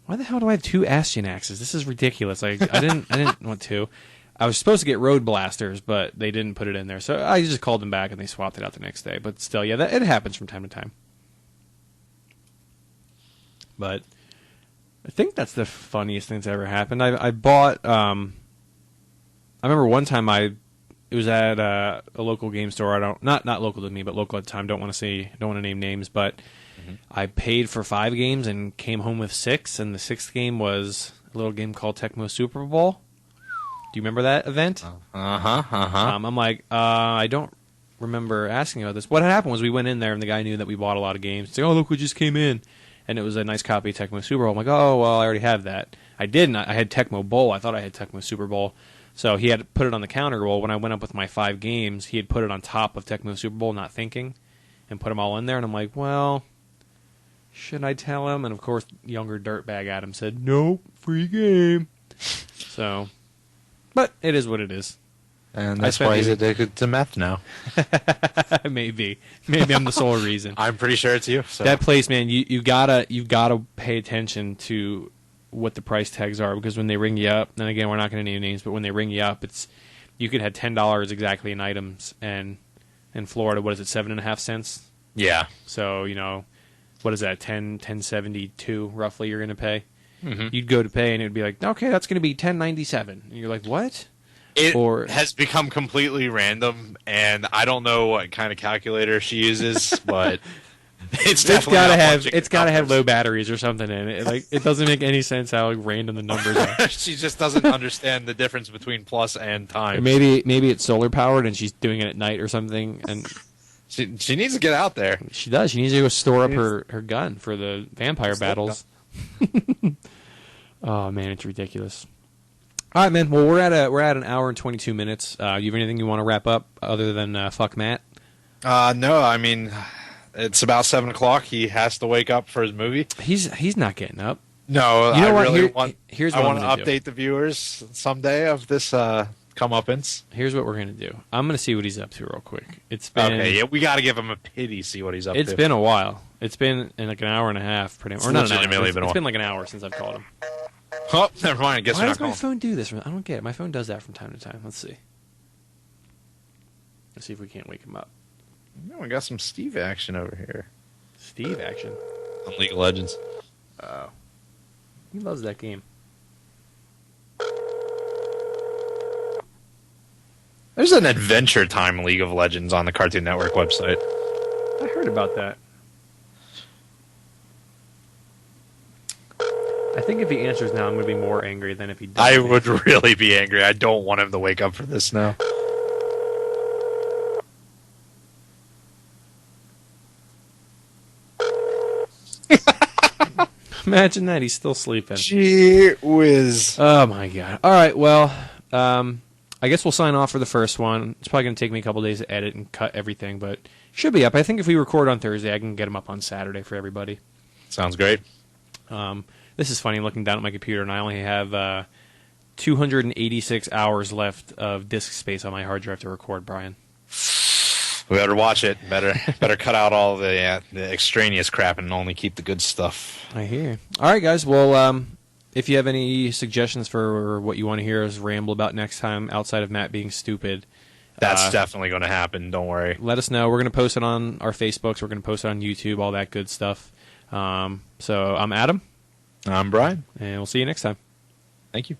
why the hell do I have 2 Astyanaxes? This is ridiculous. Like I didn't want to. I was supposed to get Road Blasters, but they didn't put it in there. So I just called them back and they swapped it out the next day. But still, yeah, it happens from time to time. But I think that's the funniest thing that's ever happened. I bought. I remember one time it was at a local game store. Not local to me, but local at the time. Don't want to name names, but I paid for 5 games and came home with 6. And the 6th game was a little game called Tecmo Super Bowl. Do you remember that event? I'm like, I don't remember asking about this. What had happened was we went in there and the guy knew that we bought a lot of games. He's like, oh, look, we just came in. And it was a nice copy of Tecmo Super Bowl. I'm like, oh, well, I already have that. I didn't. I had Tecmo Bowl. I thought I had Tecmo Super Bowl. So he had put it on the counter. Well, when I went up with my 5 games, he had put it on top of Tecmo Super Bowl, not thinking, and put them all in there. And I'm like, well, should I tell him? And, of course, younger dirtbag Adam said, no, free game. So, but it is what it is. And that's why he's addicted to meth now. Maybe I'm the sole reason. I'm pretty sure it's you. So. That place, man, you gotta pay attention to what the price tags are, because when they ring you up, and again, we're not going to name names, but when they ring you up, you could have $10 exactly in items, and in Florida, what is it, 7.5 cents? Yeah. So what is that, 10.72 roughly you're going to pay? Mm-hmm. You'd go to pay, and it would be like, okay, that's going to be 10.97, and you're like, what? It has become completely random, and I don't know what kind of calculator she uses, but it's gotta have low batteries or something in it. Like, it doesn't make any sense how random the numbers are. She just doesn't understand the difference between plus and time. Or maybe it's solar powered and she's doing it at night or something, and she needs to get out there. She does. She needs to go store up her gun for the vampire battles. Oh man, it's ridiculous. All right, man. Well, we're at an hour and 22 minutes. You have anything you want to wrap up other than fuck Matt? No, I mean, it's about 7 o'clock. He has to wake up for his movie. He's not getting up. No, you know I really want to update the viewers someday of this comeuppance. Here's what we're gonna do. I'm gonna see what he's up to real quick. It's been okay. Yeah, we got to give him a pity. See what he's up to. It's been a while. It's been in like an hour and a half, pretty much. Or not an hour. It's been like an hour since I've called him. Oh, never mind. I guess Why does my phone do this? I don't get it. My phone does that from time to time. Let's see. Let's see if we can't wake him up. No, we got some Steve action over here. Steve action? On League of Legends. Oh. He loves that game. There's an Adventure Time League of Legends on the Cartoon Network website. I heard about that. I think if he answers now, I'm going to be more angry than if he doesn't. I would really be angry. I don't want him to wake up for this now. Imagine that. He's still sleeping. Gee whiz. Oh, my God. All right, well, I guess we'll sign off for the first one. It's probably going to take me a couple days to edit and cut everything, but it should be up. I think if we record on Thursday, I can get them up on Saturday for everybody. Sounds great. This is funny, looking down at my computer, and I only have 286 hours left of disk space on my hard drive to record, Brian. We better watch it. Better cut out all the extraneous crap and only keep the good stuff. I hear. All right, guys. Well, if you have any suggestions for what you want to hear us ramble about next time, outside of Matt being stupid, that's definitely going to happen. Don't worry. Let us know. We're going to post it on our Facebooks. We're going to post it on YouTube, all that good stuff. So I'm Adam. I'm Brian. And we'll see you next time. Thank you.